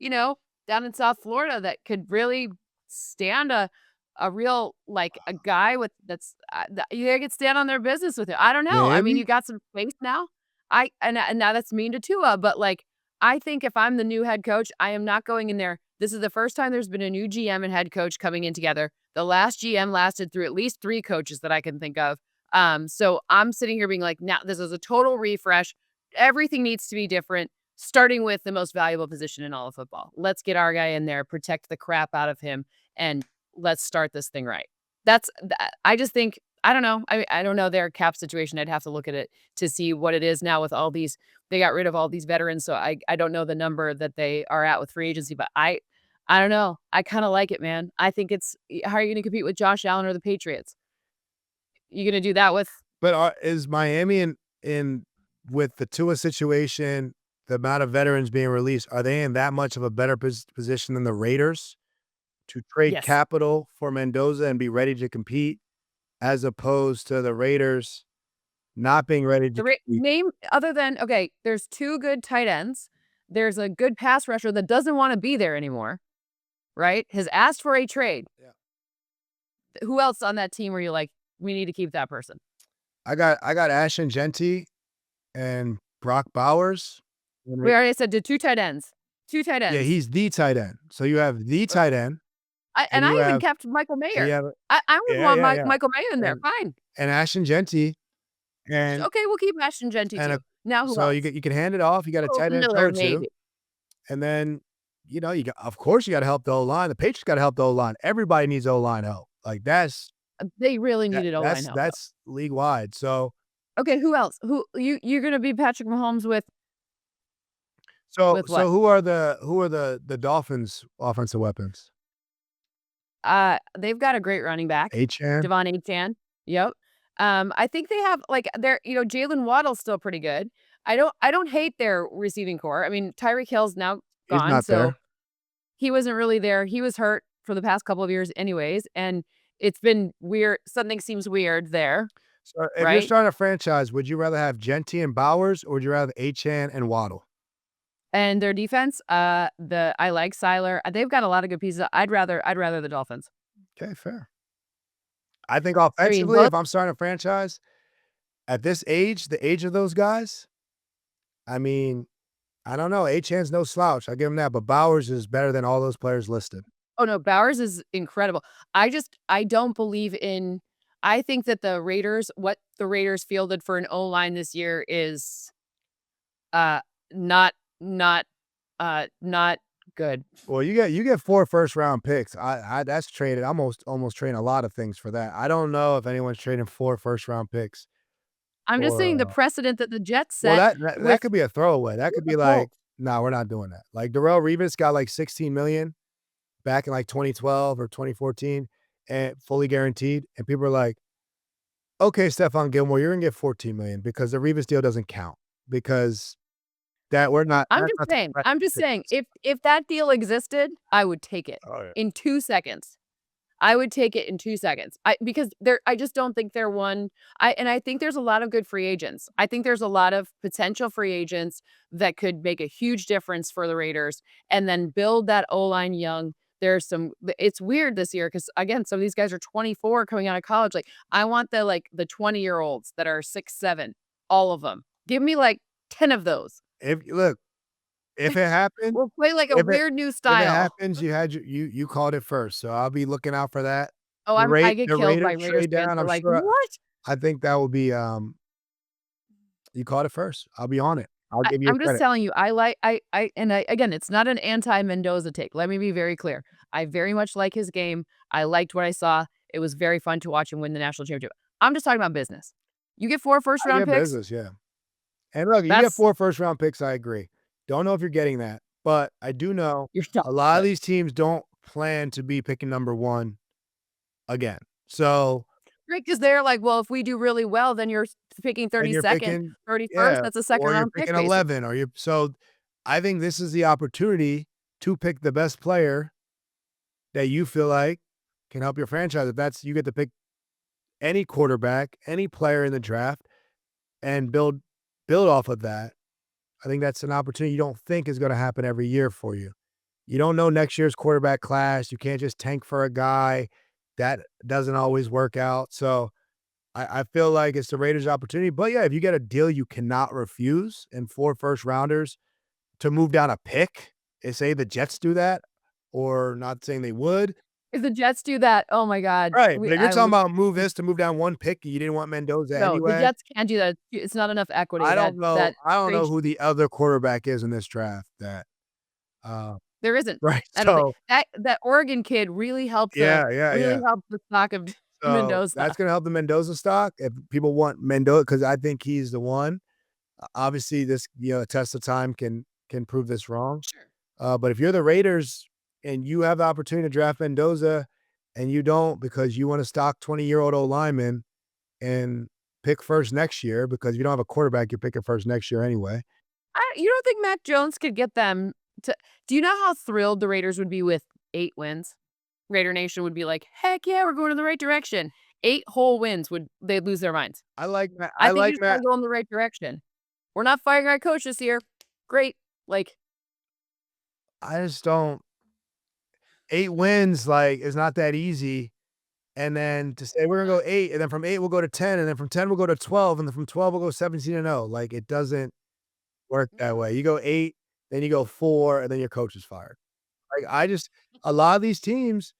down in South Florida that could really stand a real like a guy with that's that you could stand on their business with it. I don't know. I mean, you Miami? got some space now. And now that's mean to Tua, but like I think if I'm the new head coach, I am not going in there. This is the first time there's been a new GM and head coach coming in together. The last GM lasted through at least 3 coaches that I can think of. So I'm sitting here being like, now this is a total refresh. Everything needs to be different, starting with the most valuable position in all of football. Let's get our guy in there, protect the crap out of him, and let's start this thing right. I just think, I don't know. I don't know their cap situation. I'd have to look at it to see what it is now with all these. They got rid of all these veterans, so I don't know the number that they are at with free agency, but I don't know. I kind of like it, man. I think it's how are you going to compete with Josh Allen or the Patriots? You going to do that with But is Miami in with the Tua situation, the amount of veterans being released, are they in that much of a better position than the Raiders to trade yes. capital for Mendoza and be ready to compete, as opposed to the Raiders not being ready to compete? Name other than okay, there's 2 good tight ends. There's a good pass rusher that doesn't wanna be there anymore, right? Has asked for a trade. Yeah. Who else on that team were you like, "We need to keep that person"? I got Ashton Genty and Brock Bowers. We already said the 2 tight ends. 2 tight Yeah, ends. he's the tight end. So you have the tight end, and I you even have kept Michael and you Mayer. have I would yeah, want yeah, yeah, Michael Mayer in there, and fine. Ashton Genty, and Okay, we'll keep Ashton Genty and too. a Now who so else? you can hand it off. You got a Kolton tight end Miller, throw to, maybe. and then you got of course you got to help the O line. The Patriots got to help the O line. Everybody needs O line help. Like They really needed O-line help, though. that's league wide. So Okay, who else? Who you're gonna be Patrick Mahomes with what? who are the Dolphins' offensive weapons? They've got a great running back, Achan. Devon Achane. Yep. I think they have like they're Jalen Waddle's still pretty good. I don't hate their receiving core. I mean, Tyreek Hill's now He's gone, not so there. he wasn't really there. He was hurt for the past couple of years anyways, and it's been weird. Something seems weird there, So if you're right? starting a franchise, would you rather have Genty and Bowers, or would you rather Achan and Waddle? And their defense, I like Seiler. They've got a lot of good pieces. I'd rather the Dolphins. Okay, fair. I think I mean, offensively, both if I'm starting a franchise at this age, the age of those guys, I mean, I don't know. Achan's no slouch. I give him that, but Bowers is better than all those players listed. Oh, no, Bowers is incredible. I don't believe in I think that what the Raiders fielded for an O-line this year is, uh, not not, not good. Well, you get 4 first-round picks. That's traded. I'm almost trading a lot of things for that. I don't know if anyone's trading 4 first-round picks I'm just for, saying the precedent that the Jets well, set that with could be a throwaway. That could the be like, Colts. "No, we're not doing that." Like, Darrelle Revis got, like, 16,000,000 back in, like, 2012 or 2014, and fully guaranteed, and people are like, "Okay, Stephon Gilmore, you're gonna get 14,000,000 because the Revis deal doesn't count, because that we're not I'm that's just not the saying I'm just saying, practice." if that deal existed, I would take it Oh, yeah. in 2 seconds. I would take it in 2 seconds. Because I just don't think they're one I think there's a lot of good free agents. I think there's a lot of potential free agents that could make a huge difference for the Raiders and then build that O-line young. There's some it's weird this year because again, some of these guys are 24 coming out of college. Like, I want the 20-year-olds that are 6'7", all of them. Give me, like, 10 of those. If look, if it happened We'll play like a if it weird new if it style. happens, you called it first, so I'll be looking out for that. Oh, I get The killed by Raiders Raiders trade fans. down, They're I'm like, sure "What?" I think that will be, you called it first. I'll be on it. I'll give you your I'm just credit. telling you, I like I again, it's not an anti-Mendoza take. Let me be very clear. I very much like his game. I liked what I saw. It was very fun to watch him win the national championship. I'm just talking about business. You get 4 first I round get picks, business, yeah. And look, you get that's 4 first-round picks, I agree. Don't know if you're getting that, but I do know you're done a lot of good. these teams don't plan to be picking number 1 again. So Right, because 'cause they're like, "Well, if we do really well, then you're picking and you're 32nd, picking, 31st, yeah, that's a second or you're round pick, picking basically." 11, or you so I think this is the opportunity to pick the best player that you feel like can help your franchise. If that's you get to pick any quarterback, any player in the draft, and build build off of that. I think that's an opportunity you don't think is gonna happen every year for you. You don't know next year's quarterback class. You can't just tank for a guy. That doesn't always work out. So I feel like it's the Raiders' opportunity. But yeah, if you get a deal you cannot refuse and 4 first rounders to move down a pick, and say the Jets do that, or not saying they would. If the Jets do that, oh my god. Right, but We if you're I talking would about move this to move down 1 pick, you didn't want Mendoza No, the anyway. Jets can't do that. It's not enough equity. That I don't know trade who the other quarterback is in this draft that, uh there isn't. right, I don't think so that Oregon kid really helped yeah, yeah, yeah. the stock of So, Mendoza. that's gonna help the Mendoza stock if people want Mendoza because I think he's the one. Obviously, this, a test of time can prove this wrong. Sure. But if you're the Raiders and you have the opportunity to draft Mendoza and you don't because you want to stock 20-year-old O lineman and pick first next year because you don't have a quarterback, you're picking first next year anyway. You don't think Mac Jones could get them to do you know how thrilled the Raiders would be with 8 wins? Raider Nation would be like, "Heck yeah, we're going in the right direction." 8 whole wins they'd lose their minds. I like Matt. I I think you like just gotta Matt. go in the right direction. We're not firing our coach this year. Great. Like, I just don't. 8 wins, like, is not that easy. And then to say we're gonna go 8, and then from 8 we'll go to 10, and then from 10 we'll go to 12, and then from 12 we'll go 17-0. Like, it doesn't work that way. You go 8, then you go 4, and then your coach is fired. Like, a lot of these teams,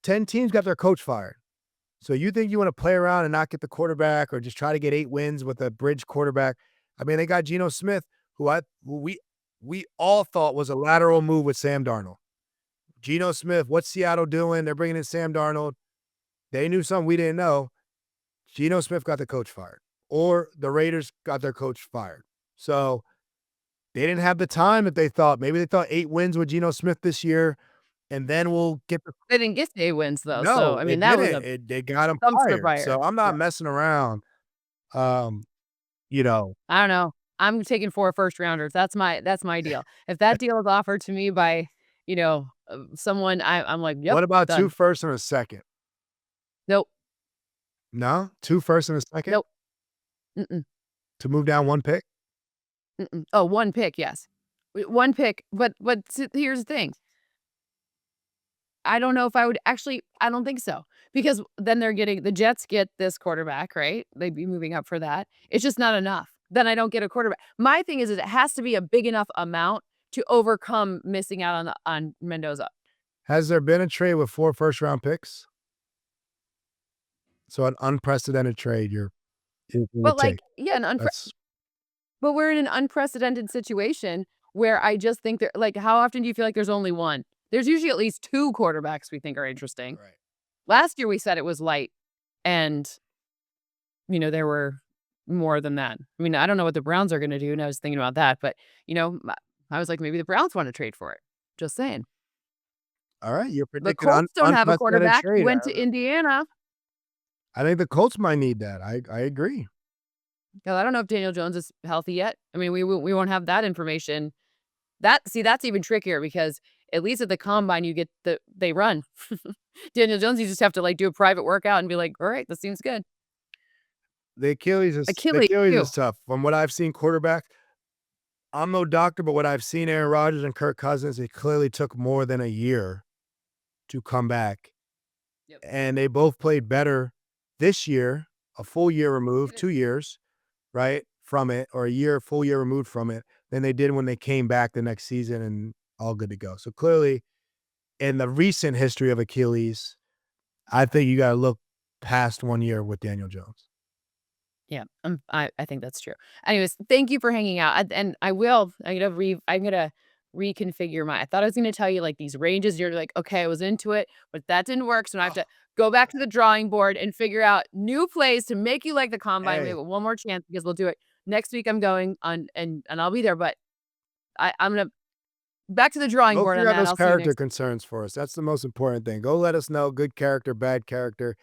10 teams got their coach fired. So you think you wanna play around and not get the quarterback or just try to get 8 wins with a bridge quarterback? I mean, they got Geno Smith, who we all thought was a lateral move with Sam Darnold. Geno Smith, what's Seattle doing? They're bringing in Sam Darnold. They knew something we didn't know. Geno Smith got the coach fired, or the Raiders got their coach fired. So they didn't have the time that they thought. Maybe they thought 8 wins with Geno Smith this year, and then we'll get the they didn't get to 8 wins though, so, no, I mean, it that was didn't. a They got him dumpster fired. fire. So I'm not Yeah. messing around. Um, you know, I don't know. I'm taking 4 first rounders. That's my deal. If that deal is offered to me by, someone, I'm like, "Yep, what about 2 done." firsts and a second? Nope, No? 2 firsts and a second nope, mm-mm, to move down 1 pick? mm-mm. Oh, 1 pick, yes. 1 pick, but here's the thing. I don't know if I would actually I don't think so, because then the Jets get this quarterback, right? They'd be moving up for that. It's just not enough. Then I don't get a quarterback. My thing is it has to be a big enough amount to overcome missing out on Mendoza. Has there been a trade with 4 first-round picks? So an unprecedented trade you But, would like, take. yeah, That's but we're in an unprecedented situation where I just think that like, how often do you feel like there's only 1? There's usually at least 2 quarterbacks we think are interesting. right. Last year, we said it was light, and, there were more than that. I mean, I don't know what the Browns are gonna do, and I was thinking about that, but, I was like, maybe the Browns wanna trade for it. Just saying. All right, you're The predicting Colts don't have a unprecedented quarterback, trade. went to Indiana. I think the Colts might need that. I agree. 'Cause I don't know if Daniel Jones is healthy yet. I mean, we won't have that information. That's even trickier because at least at the combine, you get they run. Daniel Jones, you just have to, like, do a private workout and be like, "All right, this seems good." The Achilles Achilles too. is tough. From what I've seen quarterback, I'm no doctor, but what I've seen Aaron Rodgers and Kirk Cousins, it clearly took more than a year to come back. Yep. And they both played better this year, a full year removed, 2 years, right, from it, or a full year removed from it, than they did when they came back the next season and all good to go. So clearly, in the recent history of Achilles, I think you gotta look past 1 year with Daniel Jones. Yeah, I think that's true. Anyways, thank you for hanging out, and I'm gonna reconfigure I thought I was gonna tell you, like, these ranges, you're like, "Okay, I was into it, but that didn't work, so now I have to go back to the drawing board and figure out new plays to make you like the combine." We Hey, have one more chance because we'll do it next week. I'm going on, and I'll be there, but I'm gonna back to the drawing go board on figure out that. those I'll see you character next. concerns for us. That's the most important thing. Go let us know good character, bad character.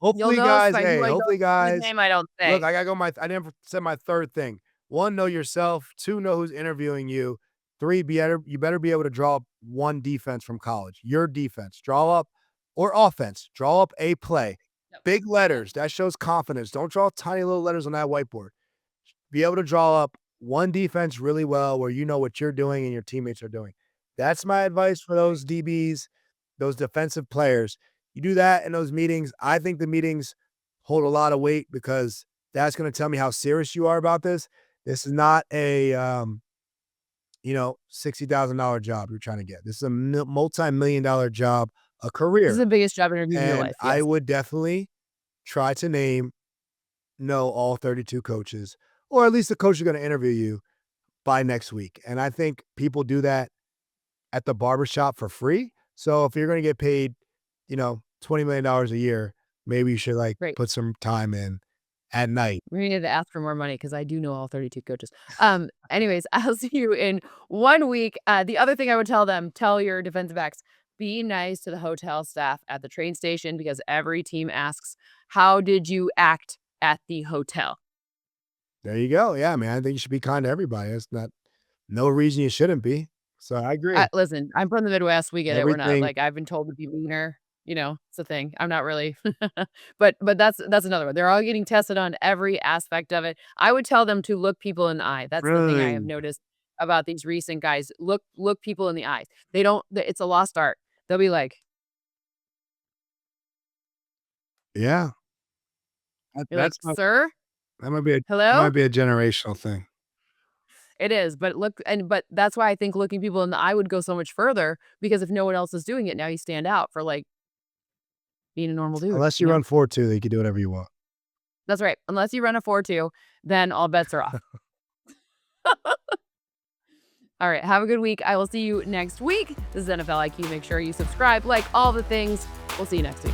You'll know if I who I don't Hopefully, whose guys, name I don't look, say. I gotta go I never said my 3rd thing. 1, know yourself. 2, know who's interviewing you. 3, you better be able to draw up 1 defense from college. Your defense. Draw up or offense. Draw up a play. Yep, Big yep. letters. That shows confidence. Don't draw tiny little letters on that whiteboard. be able to draw up one defense really well where you know what you're doing and your teammates are doing. That's my advice for those DBs, those defensive players. You do that in those meetings. I think the meetings hold a lot of weight because that's going to tell me how serious you are about this. This is not a $60,000 job you're trying to get. This is a multi-million-dollar job, a This is career. the biggest job interview of your And life. I Yes. would definitely try to know all 32 coaches, or at least the coach is going to interview you by next week. And I think people do that at the barbershop for free. So if you're going to get paid, $20 million a year, maybe you should Great. put some time in at night. We need to ask for more money because I do know all 32 coaches. Anyways, I'll see you in 1 week. The other thing I would tell your defensive backs, be nice to the hotel staff at the train station because every team asks, how did you act at the hotel? There you go. Yeah, man. I think you should be kind to everybody. It's not no reason you shouldn't be. So I agree. Listen, I'm from the Midwest. We get it. We're not Everything I've been told to be meaner. It's a thing. I'm not really, but that's another one. They're all getting tested on every aspect of it. I would tell them to look people in the eye. That's the thing I have really. noticed about these recent guys. Look people in the eyes. They don't. It's a lost art. They'll be like, Yeah. you're like, That's not sir, that might be hello. a generational thing. It is, but that's why I think looking people in the eye would go so much further because if no one else is doing it, now you stand out for being a normal dude. Unless you run 4.2, then you can do whatever you want. That's right. Unless you run a 4.2, then all bets are off. All right. Have a good week. I will see you next week. This is NFL IQ. Make sure you subscribe, like all the things. We'll see you next week.